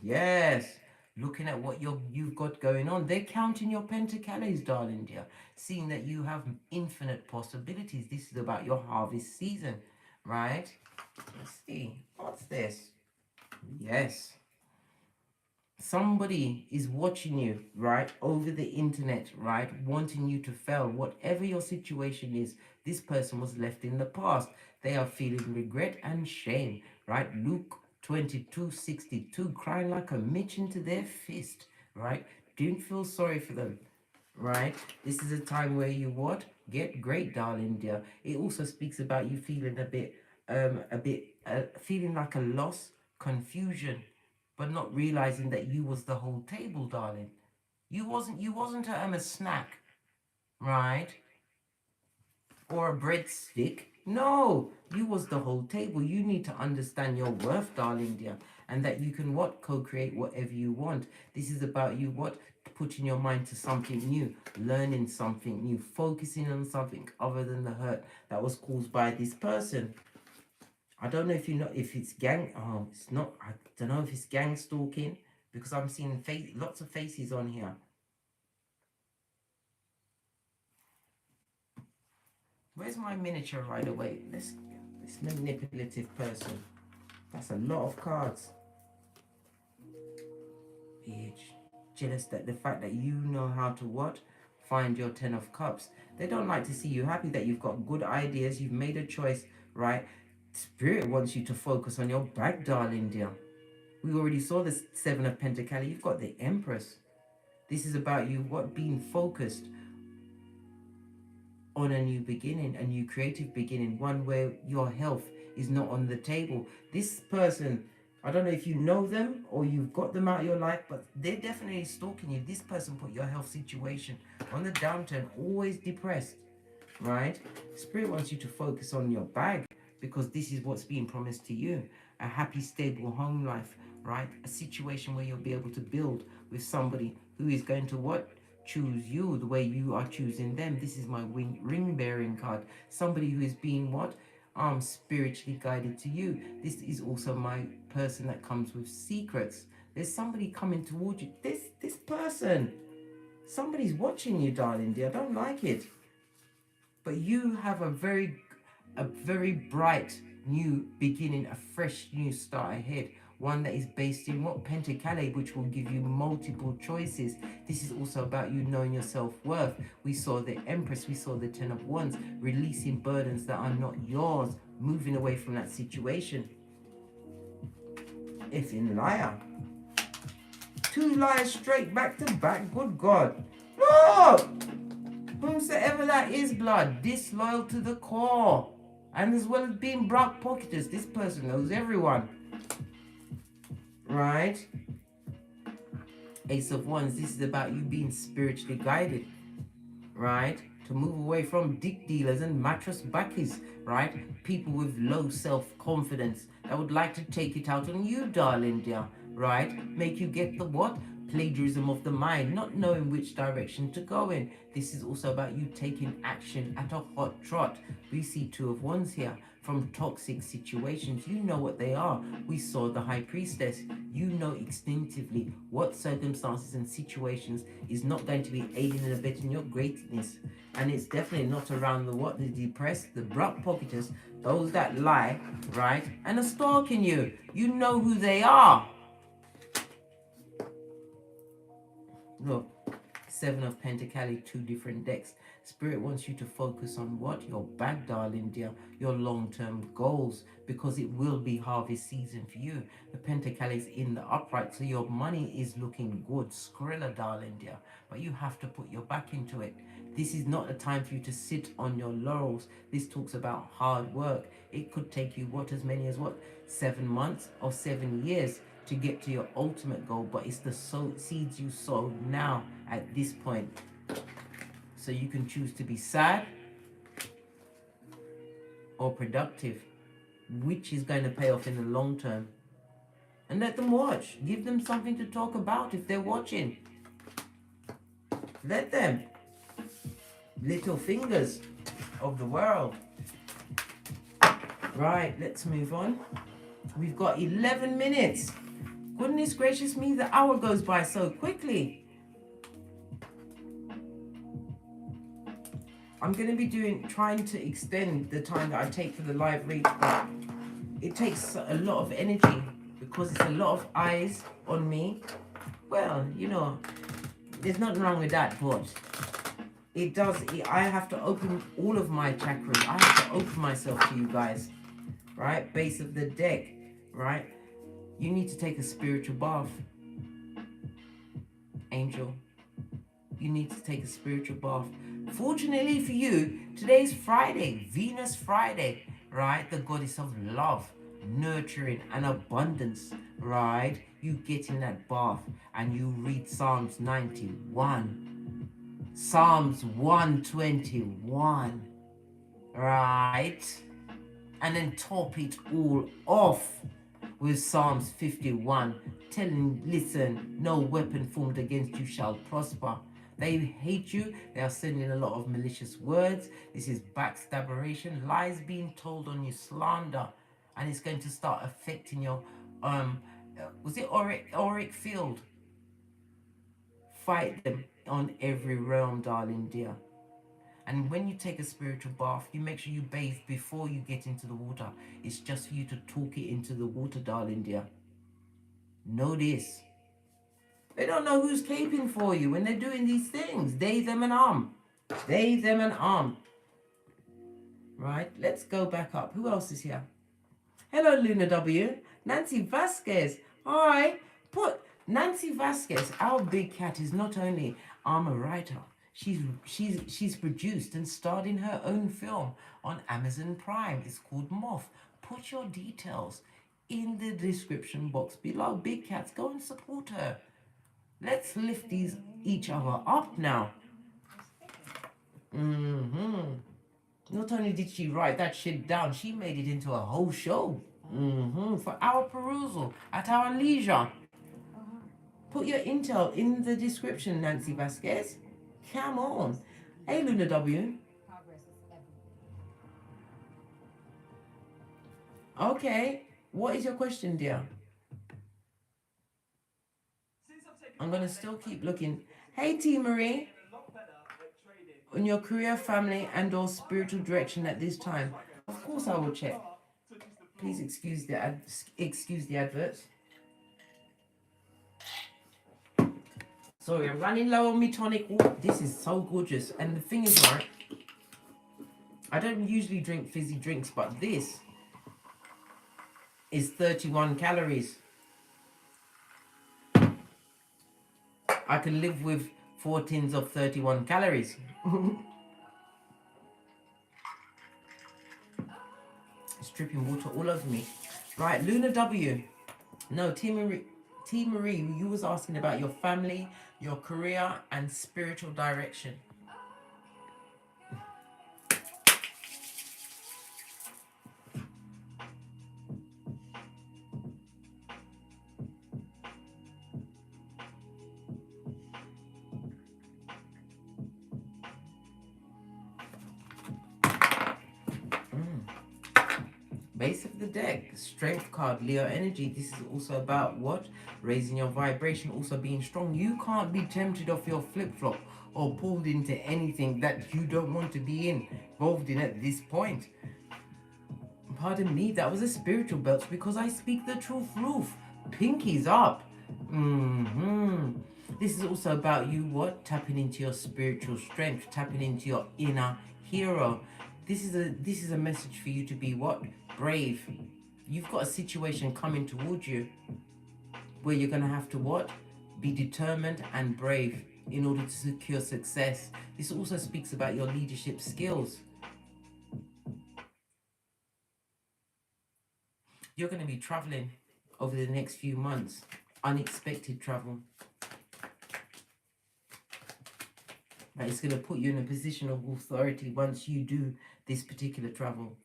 Speaker 1: Yes. Looking at what you've got going on. They're counting your pentacles, darling dear. Seeing that you have infinite possibilities. This is about your harvest season, right? Let's see. What's this? Yes. Somebody is watching you, right, over the internet, right, wanting you to fail. Whatever your situation is, this person was left in the past. They are feeling regret and shame, right? Luke 22:62, crying like a mitch into their fist, right? Don't feel sorry for them, right? This is a time where you what? Get great, darling dear. It also speaks about you feeling feeling like a loss, confusion, but not realizing that you was the whole table, darling. You wasn't a snack, right? Or a breadstick. No, you was the whole table. You need to understand your worth, darling dear, and that you can what co-create whatever you want. This is about you what putting your mind to something new, learning something new, focusing on something other than the hurt that was caused by this person. I don't know if you know if it's gang. Oh, it's not. I don't know if it's gang stalking because I'm seeing lots of faces on here. Where's my miniature right away? This manipulative person. That's a lot of cards. Bitch. Jealous that the fact that you know how to what? Find your 10 of cups. They don't like to see you happy that you've got good ideas. You've made a choice, right? Spirit wants you to focus on your back, darling dear. We already saw the 7 of Pentacles. You've got the Empress. This is about you what being focused on a new beginning, a new creative beginning, one where your health is not on the table. This person, I don't know if you know them or you've got them out of your life, but they're definitely stalking you. This person put your health situation on the downturn, always depressed, right? Spirit wants you to focus on your bag because this is what's being promised to you. A happy, stable home life, right? A situation where you'll be able to build with somebody who is going to what? Choose you the way you are choosing them. This is my ring bearing card. Somebody who is being what? Spiritually guided to you. This is also my person that comes with secrets. There's somebody coming towards you. This person. Somebody's watching you, darling dear. I don't like it. But you have a very bright new beginning, a fresh new start ahead. One that is based in what? Pentacles, which will give you multiple choices. This is also about you knowing your self-worth. We saw the Empress, we saw the 10 of Wands, releasing burdens that are not yours, moving away from that situation. Effing liar. 2 liars straight back to back, good God. Look! Whomsoever that is, blood, disloyal to the core. And as well as being brock pocketers, this person knows everyone. Right? Ace of Wands, this is about you being spiritually guided. Right? To move away from dick dealers and mattress backies. Right? People with low self-confidence that would like to take it out on you, darling dear. Right? Make you get the what? Plagiarism of the mind, not knowing which direction to go in. This is also about you taking action at a hot trot. We see 2 of Wands here. From toxic situations, you know what they are. We saw the High Priestess. You know instinctively what circumstances and situations is not going to be aiding and abetting your greatness. And it's definitely not around the what? The depressed, the brock pocketers, those that lie, right? And are stalking you. You know who they are. Look, 7 of Pentacles, 2 different decks. Spirit wants you to focus on what? Your back, darling dear. Your long-term goals. Because it will be harvest season for you. The Pentacle is in the upright. So your money is looking good. Skrilla, darling dear. But you have to put your back into it. This is not a time for you to sit on your laurels. This talks about hard work. It could take you what? As many as what? 7 months or 7 years to get to your ultimate goal, but it's the seeds you sow now at this point. So you can choose to be sad or productive, which is going to pay off in the long term. And let them watch. Give them something to talk about if they're watching. Let them. Little fingers of the world. Right, let's move on. We've got 11 minutes. Goodness gracious me, the hour goes by so quickly. I'm going to be trying to extend the time that I take for the live read. But it takes a lot of energy because it's a lot of eyes on me. Well, you know, there's nothing wrong with that, but it does. I have to open all of my chakras. I have to open myself to you guys. Right? Base of the deck. Right? You need to take a spiritual bath. Angel. You need to take a spiritual bath. Fortunately for you, today's Friday, Venus Friday, right? The goddess of love, nurturing, and abundance, right? You get in that bath and you read Psalms 91, Psalms 121, right? And then top it all off with Psalms 51, telling, listen, no weapon formed against you shall prosper. They hate you. They are sending a lot of malicious words. This is backstabberation, lies being told on you, slander, and it's going to start affecting your was it auric field? Fight them on every realm, darling dear. And when you take a spiritual bath, you make sure you bathe before you get into the water. It's just for you to talk it into the water, darling dear. Know this. They don't know who's caping for you when they're doing these things. They, them, and They, them, and Right? Let's go back up. Who else is here? Hello, Luna W. Nancy Vasquez. Hi. Put Nancy Vasquez, our big cat, is not only a writer. She's produced and starred in her own film on Amazon Prime. It's called Moth. Put your details in the description box below. Big cats, go and support her. Let's lift each other up now. Not only did she write that shit down, she made it into a whole show. For our perusal at our leisure. Put your intel in the description, Nancy Vasquez. Come on. Hey, Luna W. Okay. What is your question, dear? I'm going to still keep looking. Hey, T. Marie. On your career, family, and or spiritual direction at this time. Of course I will check. Please excuse the advert. Sorry, I'm running low on my tonic. Ooh, this is so gorgeous. And the thing is, right, I don't usually drink fizzy drinks, but this is 31 calories. I can live with 4 tins of 31 calories. It's dripping water all over me. Right, Luna W. No, T. Marie, you was asking about your family, your career, and spiritual direction. Base of the deck, strength card, Leo energy. This is also about what? Raising your vibration, also being strong. You can't be tempted off your flip-flop or pulled into anything that you don't want to be involved in at this point. Pardon me, that was a spiritual belt because I speak the truth, roof. Pinkies up. This is also about you, what? Tapping into your spiritual strength, tapping into your inner hero. This is a message for you to be what? Brave. You've got a situation coming towards you where you're going to have to what? Be determined and brave in order to secure success. This also speaks about your leadership skills. You're going to be traveling over the next few months. Unexpected travel. But it's going to put you in a position of authority once you do this particular travel.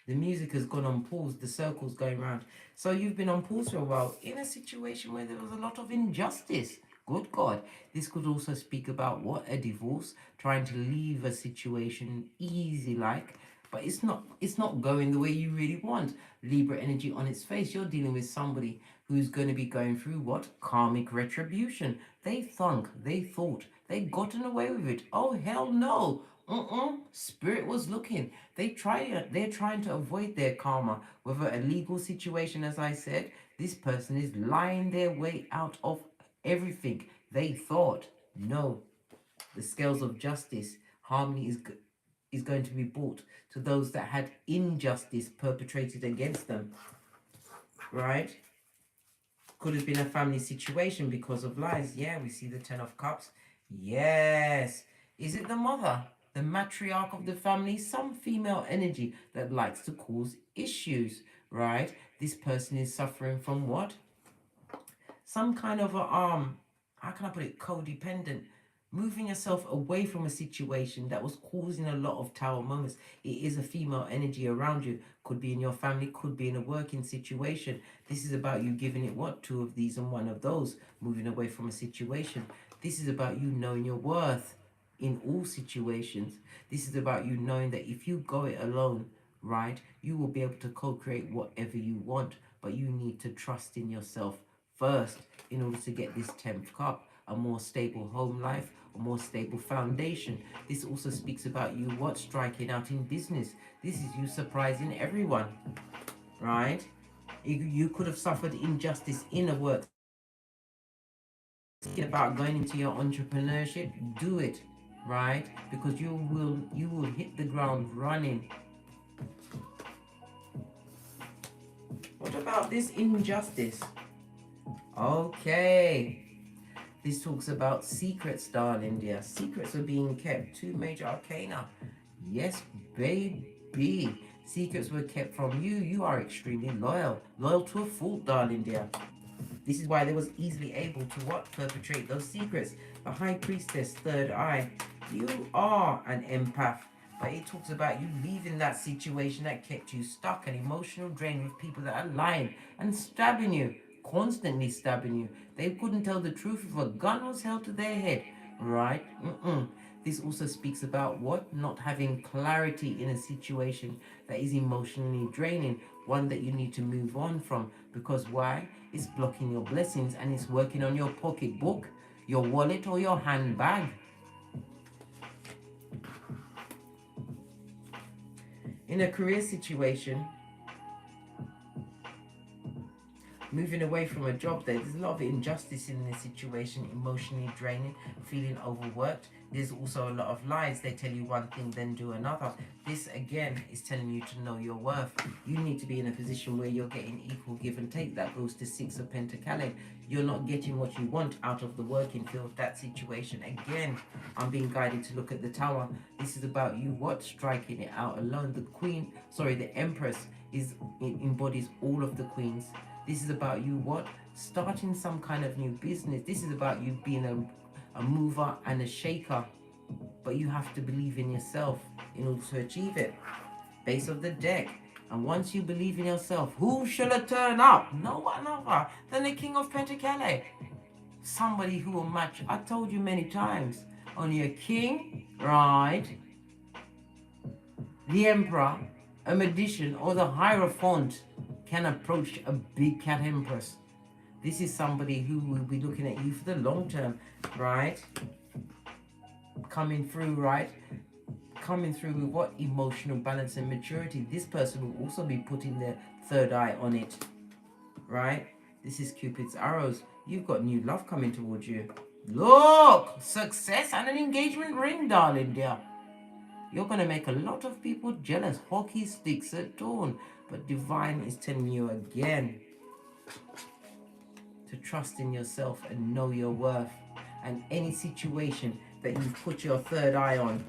Speaker 1: The music has gone on pause. The circle's going round. So you've been on pause for a while in a situation where there was a lot of injustice. Good God. This could also speak about what? A divorce. Trying to leave a situation easy like. But it's not going the way you really want. Libra energy on its face. You're dealing with somebody who's going to be going through what? Karmic retribution. They thought, they'd gotten away with it. Oh, hell no. Spirit was looking. They're trying to avoid their karma. Whether a legal situation, as I said, this person is lying their way out of everything. They thought. No. The scales of justice. Harmony is going to be brought to those that had injustice perpetrated against them. Right? Could have been a family situation because of lies. Yeah, we see the 10 of Cups. Yes. Is it the mother? The matriarch of the family? Some female energy that likes to cause issues, right? This person is suffering from what? Some kind of a, how can I put it, codependent. Moving yourself away from a situation that was causing a lot of tower moments. It is a female energy around you. Could be in your family, could be in a working situation. This is about you giving it what? Two of these and one of those. Moving away from a situation. This is about you knowing your worth in all situations. This is about you knowing that if you go it alone, right, you will be able to co-create whatever you want. But you need to trust in yourself first in order to get this 10th cup, a more stable home life, a more stable foundation. This also speaks about you what? Striking out in business. This is you surprising everyone, right? You could have suffered injustice in a work. Thinking about going into your entrepreneurship, do it, right? Because you will hit the ground running. What about this injustice? Okay. This talks about secrets, darling dear. Secrets are being kept. Two major arcana. Yes, baby. Secrets were kept from you. You are extremely loyal. Loyal to a fault, darling dear. This is why they was easily able to what? Perpetrate those secrets. The High Priestess, third eye. You are an empath. But it talks about you leaving that situation that kept you stuck, an emotional drain with people that are lying and stabbing you, constantly stabbing you. They couldn't tell the truth if a gun was held to their head, right? This also speaks about what? Not having clarity in a situation that is emotionally draining, one that you need to move on from. Because why? It's blocking your blessings and it's working on your pocketbook, your wallet, or your handbag. In a career situation, moving away from a job, there's a lot of injustice in this situation, emotionally draining, feeling overworked. There's also a lot of lies. They tell you one thing, then do another. This, again, is telling you to know your worth. You need to be in a position where you're getting equal give and take. That goes to 6 of Pentacles. You're not getting what you want out of the working field. That situation, again, I'm being guided to look at the Tower. This is about you, what? Striking it out alone. The Empress embodies all of the queens. This is about you, what? Starting some kind of new business. This is about you being a mover and a shaker. But you have to believe in yourself in order to achieve it. Base of the deck. And once you believe in yourself, who shall it turn up? No one other than the King of Pentacles. Somebody who will match. I told you many times. Only a king, right? The Emperor, a magician, or the Hierophant can approach a big cat empress. This is somebody who will be looking at you for the long term, right? Coming through, right? Coming through with what? Emotional balance and maturity. This person will also be putting their third eye on it, right? This is Cupid's arrows. You've got new love coming towards you. Look! Success and an engagement ring, darling dear. You're going to make a lot of people jealous. Hockey sticks at dawn. But Divine is telling you again to trust in yourself and know your worth. And any situation that you've put your third eye on,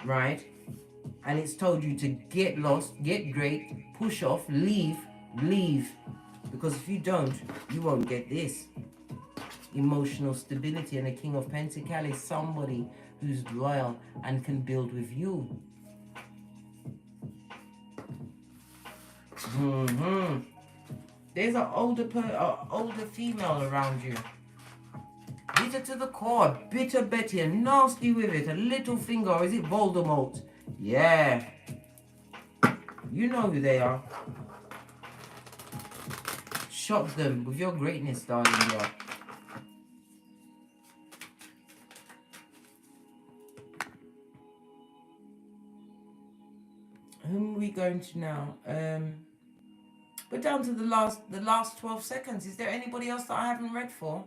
Speaker 1: right? And it's told you to get lost, get great, push off, leave. Because if you don't, you won't get this. Emotional stability. And the King of Pentacles is somebody who's loyal and can build with you. There's an older female around you. Bitter to the core, bitter Betty, and nasty with it. A little finger, or is it Voldemort? Yeah. You know who they are. Shock them with your greatness, darling. Yeah. Whom are we going to now? We're down to the last 12 seconds. Is there anybody else that I haven't read for?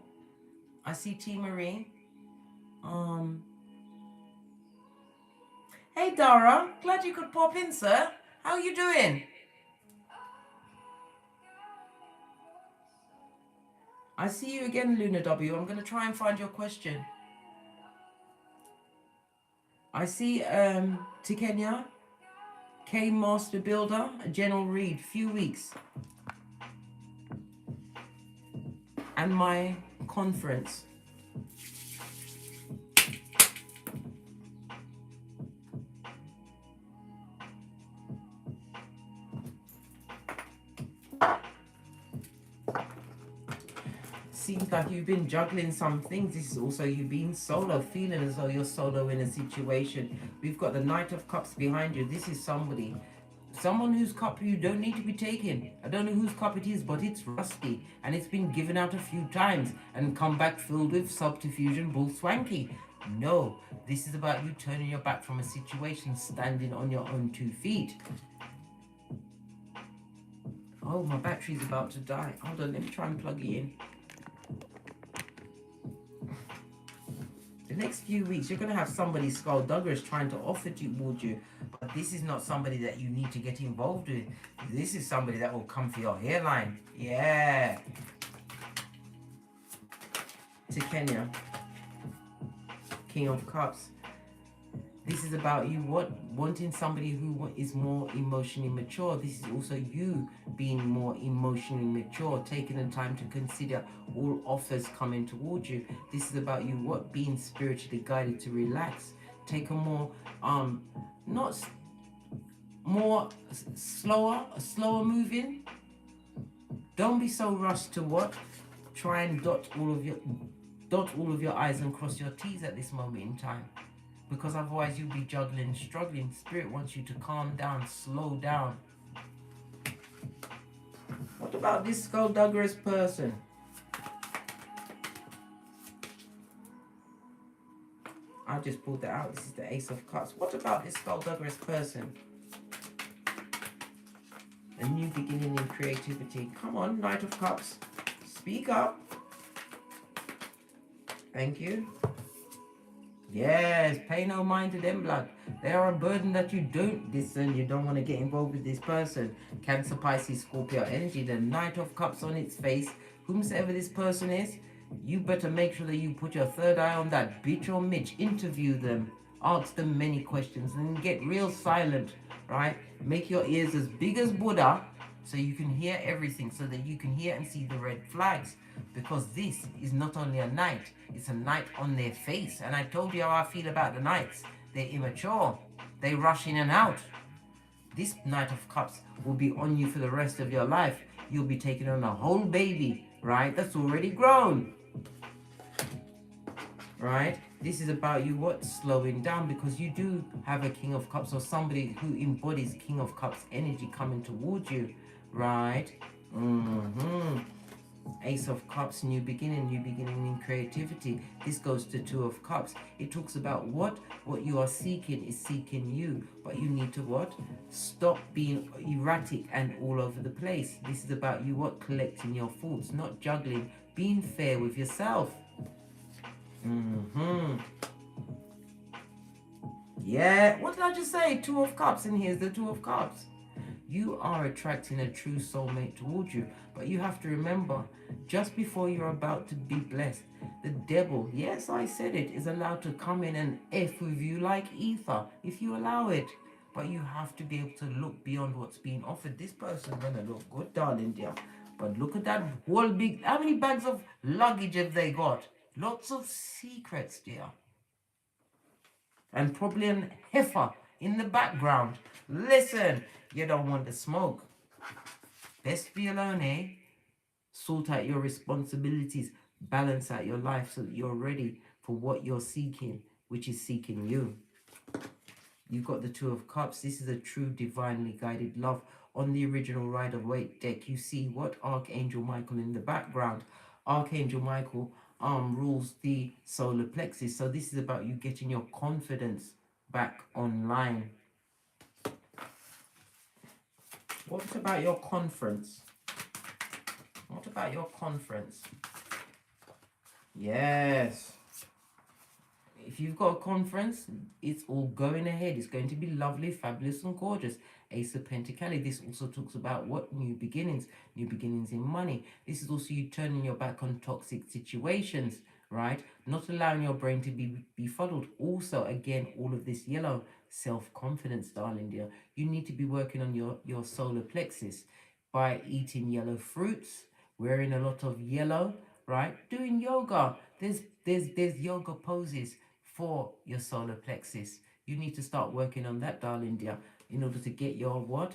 Speaker 1: I see T. Marie. Hey Dara, glad you could pop in, sir. How are you doing? I see you again, Luna W. I'm going to try and find your question. I see Tikenya, K Master Builder, a general read, few weeks. And my conference. Seems like you've been juggling some things. This is also you being solo, feeling as though you're solo in a situation. We've got the Knight of Cups behind you. This is someone whose cup you don't need to be taking. I don't know whose cup it is, but it's rusty and it's been given out a few times and come back filled with subterfuge and bull swanky. No, this is about you turning your back from a situation, standing on your own 2 feet. Oh, my battery's about to die. Hold on, let me try and plug it in. The next few weeks, you're going to have somebody skullduggerous trying to offer towards you. But this is not somebody that you need to get involved with. This is somebody that will come for your hairline. Yeah. To Kenya. King of Cups. This is about you wanting somebody who is more emotionally mature. This is also you being more emotionally mature, taking the time to consider all offers coming towards you. This is about you being spiritually guided to relax. Take a more slower moving. Don't be so rushed to try and dot all of your I's and cross your T's at this moment in time. Because otherwise you'll be juggling, struggling. Spirit wants you to calm down, slow down. What about this skullduggerous person? I just pulled that out. This is the Ace of Cups. What about this skullduggerous person? A new beginning in creativity. Come on, Knight of Cups. Speak up. Thank you. Yes, pay no mind to them, blood. They are a burden that you don't discern. You don't want to get involved with this person. Cancer, Pisces, Scorpio energy. The Knight of Cups on its face. Whomsoever this person is, you better make sure that you put your third eye on that bitch or Mitch. Interview them. Ask them many questions and get real silent, right? Make your ears as big as Buddha so you can hear everything, so that you can hear and see the red flags. Because this is not only a knight, it's a knight on their face. And I told you how I feel about the knights. They're immature. They rush in and out. This Knight of Cups will be on you for the rest of your life. You'll be taking on a whole baby, right? That's already grown. Right? This is about you slowing down, because you do have a King of Cups or somebody who embodies King of Cups energy coming towards you. Right? Ace of Cups, new beginning in creativity. This goes to Two of Cups. It talks about what you are seeking is seeking you, but you need to stop being erratic and all over the place. This is about you collecting your thoughts, not juggling, being fair with yourself. Yeah, what did I just say? Two of Cups, and here's the Two of Cups. You are attracting a true soulmate towards you, but you have to remember, just before you're about to be blessed, the devil, yes, I said it, is allowed to come in and F with you like ether, if you allow it. But you have to be able to look beyond what's being offered. This person's gonna look good, darling dear, but look at that whole big, how many bags of luggage have they got? Lots of secrets, dear. And probably an heifer in the background. Listen, you don't want the smoke. Best be alone, eh? Sort out your responsibilities. Balance out your life so that you're ready for what you're seeking, which is seeking you. You've got the Two of Cups. This is a true divinely guided love. On the original Rider-Waite deck, you see Archangel Michael in the background. Archangel Michael rules the solar plexus. So this is about you getting your confidence back online. What about your conference? What about your conference? Yes. If you've got a conference, it's all going ahead. It's going to be lovely, fabulous, and gorgeous. Ace of Pentacles. This also talks about what? New beginnings in money. This is also you turning your back on toxic situations, right? Not allowing your brain to be befuddled. Also, again, all of this yellow, self-confidence, darling dear. You need to be working on your solar plexus by eating yellow fruits, wearing a lot of yellow, right? Doing yoga. There's yoga poses for your solar plexus. You need to start working on that, darling dear, in order to get your what?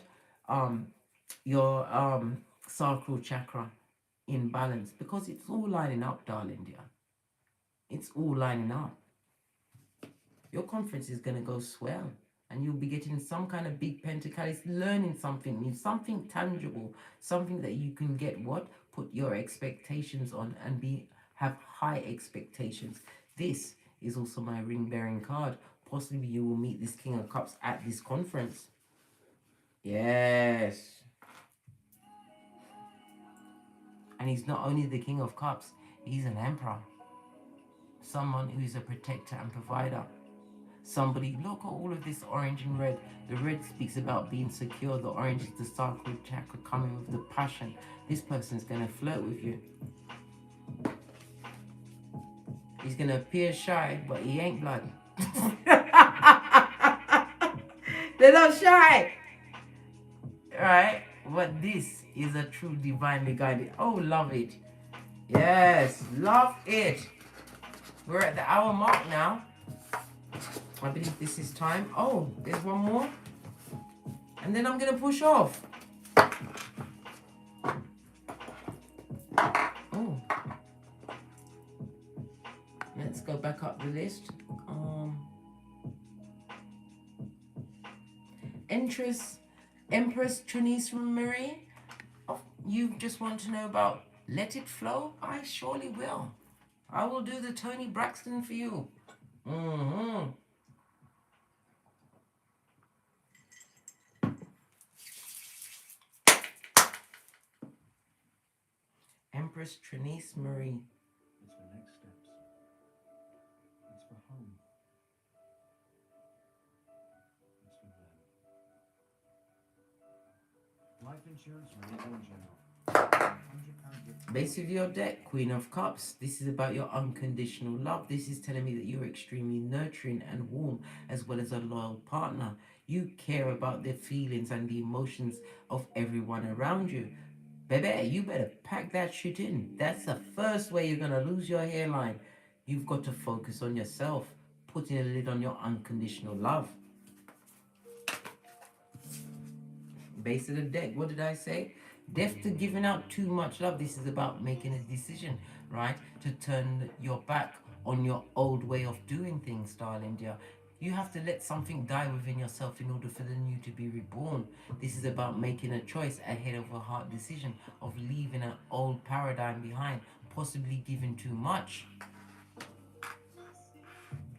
Speaker 1: Your sacral chakra in balance, because it's all lining up, darling dear. It's all lining up. Your conference is going to go swell, and you'll be getting some kind of big pentacles, learning something new, something tangible, something that you can get what? Put your expectations on and have high expectations. This is also my ring bearing card. Possibly you will meet this King of Cups at this conference. Yes. And he's not only the King of Cups, he's an emperor. Someone who is a protector and provider. Somebody, look at all of this orange and red. The red speaks about being secure. The orange is the sacral chakra coming with the passion. This person's going to flirt with you. He's going to appear shy, but he ain't bloody. They're not shy. Right? But this is a true divinely guided. Oh, love it. Yes, love it. We're at the hour mark now. I believe this is time. Oh, there's one more. And then I'm going to push off. Oh. Let's go back up the list. Empress Trinice Marie. Oh, you just want to know about Let It Flow? I surely will. I will do the Tony Braxton for you. Empress Trinice Marie.
Speaker 3: It's for next steps. It's for home. It's for them. Life insurance or anything in general.
Speaker 1: Base of your deck, Queen of Cups. This is about your unconditional love. This is telling me that you're extremely nurturing and warm, as well as a loyal partner. You care about the feelings and the emotions of everyone around you. Baby, you better pack that shit in. That's the first way you're going to lose your hairline. You've got to focus on yourself, putting a lid on your unconditional love. Base of the deck, what did I say? Death to giving out too much love. This is about making a decision, right? To turn your back on your old way of doing things, darling dear. You have to let something die within yourself in order for the new to be reborn. This is about making a choice ahead of a hard decision, of leaving an old paradigm behind, possibly giving too much.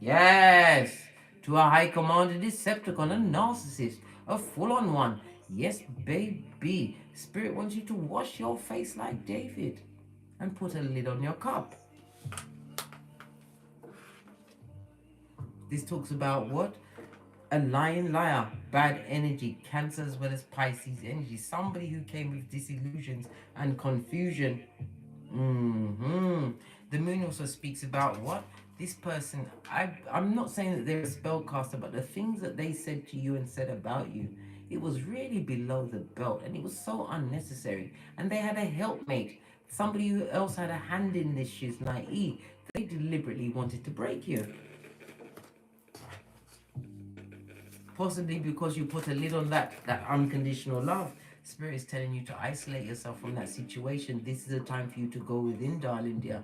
Speaker 1: Yes! To a high commander Decepticon, a narcissist, a full-on one. Yes, baby. Spirit wants you to wash your face like David and put a lid on your cup. This talks about what? A lying liar, bad energy, Cancer as well as Pisces energy. Somebody who came with disillusions and confusion. The moon also speaks about what? This person, I'm not saying that they're a spellcaster, but the things that they said to you and said about you, it was really below the belt, and it was so unnecessary. And they had a helpmate, somebody who else had a hand in this shiznai. They deliberately wanted to break you. Possibly because you put a lid on that unconditional love. Spirit is telling you to isolate yourself from that situation. This is a time for you to go within, darling dear.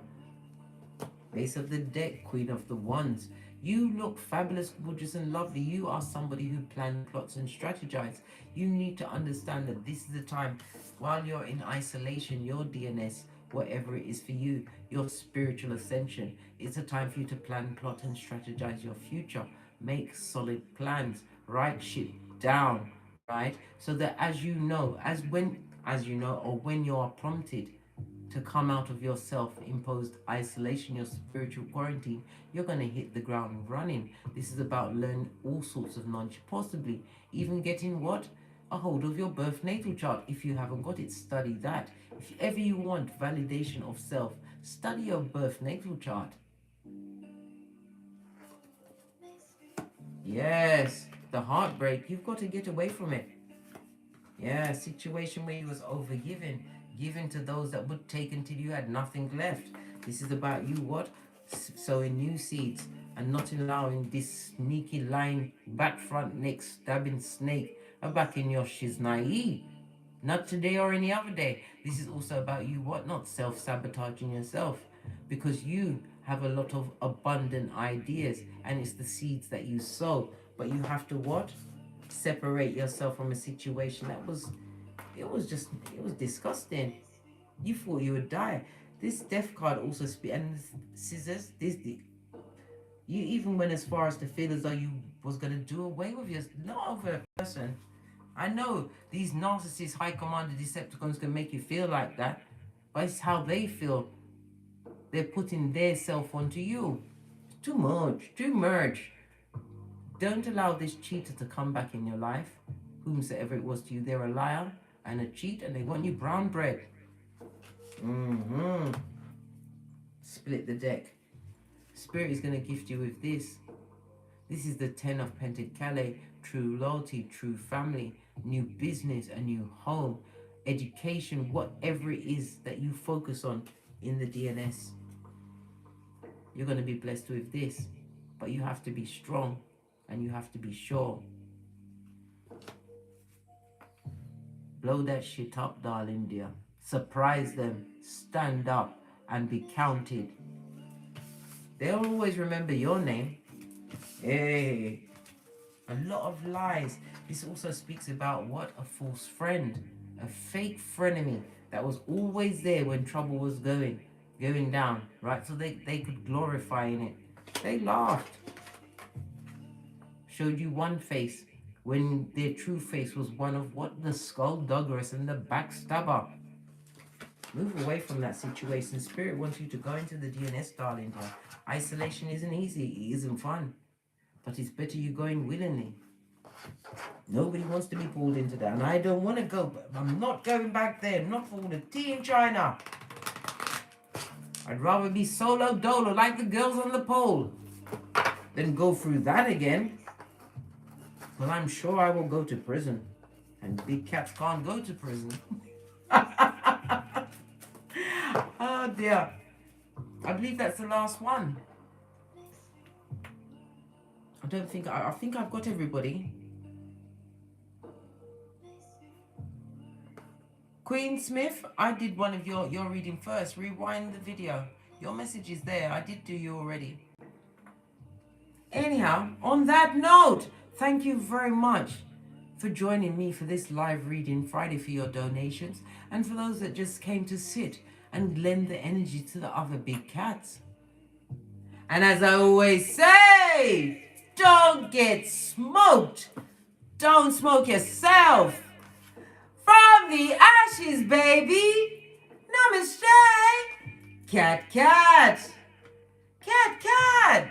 Speaker 1: Base of the deck, Queen of the Wands. You look fabulous, gorgeous, and lovely. You are somebody who plans, plots, and strategizes. You need to understand that this is the time, while you're in isolation, your DNS, whatever it is for you, your spiritual ascension, it's a time for you to plan, plot, and strategize your future. Make solid plans. Write shit down, right? So that as you know, or when you are prompted to come out of your self-imposed isolation, your spiritual quarantine, you're going to hit the ground running. This is about learning all sorts of knowledge, possibly even getting what? A hold of your birth natal chart. If you haven't got it, study that. If ever you want validation of self, study your birth natal chart. Yes, the heartbreak, you've got to get away from it. Yeah, situation where you was overgiven, given to those that would take until you had nothing left. This is about you what? Sowing new seeds and not allowing this sneaky lying back front neck stabbing snake back in your shiznai. Not today or any other day. This is also about you what? Not self-sabotaging yourself, because you have a lot of abundant ideas and it's the seeds that you sow. But you have to what? Separate yourself from a situation that was disgusting. You thought you would die. This death card also and scissors, you even went as far as to feel as though you was going to do away with your not over a person. I know these narcissist high commander Decepticons can make you feel like that, but it's how they feel. They're putting their self onto you. Too much. Don't allow this cheater to come back in your life, whomsoever it was to you. They're a liar and a cheat, and they want you brown bread. Split the deck. Spirit is going to gift you with this. This is the 10 of Pentacles. True loyalty, true family, new business, a new home, education, whatever it is that you focus on in the DNS. You're going to be blessed with this, but you have to be strong and you have to be sure. Blow that shit up, darling dear. Surprise them, stand up and be counted. They'll always remember your name. Hey. A lot of lies. This also speaks about what? A false friend, a fake frenemy that was always there when trouble was going down, right? So they could glorify in it. They laughed. Showed you one face when their true face was one of what? The skullduggeress and the backstabber. Move away from that situation. Spirit wants you to go into the DNS, darling. Isolation isn't easy. It isn't fun. But it's better you going willingly. Nobody wants to be pulled into that. And I don't want to go. But I'm not going back there. Not for the tea in China. I'd rather be solo dolo like the girls on the pole than go through that again. Well, I'm sure I will go to prison. And big cats can't go to prison. Oh dear. I believe that's the last one. I think I've got everybody. Queen Smith, I did one of your reading first. Rewind the video. Your message is there. I did do you already. Anyhow, on that note, thank you very much for joining me for this live reading Friday, for your donations, and for those that just came to sit and lend the energy to the other big cats. And as I always say, don't get smoked. Don't smoke yourself. From the ashes, baby. Namaste. Cat, cat. Cat, cat.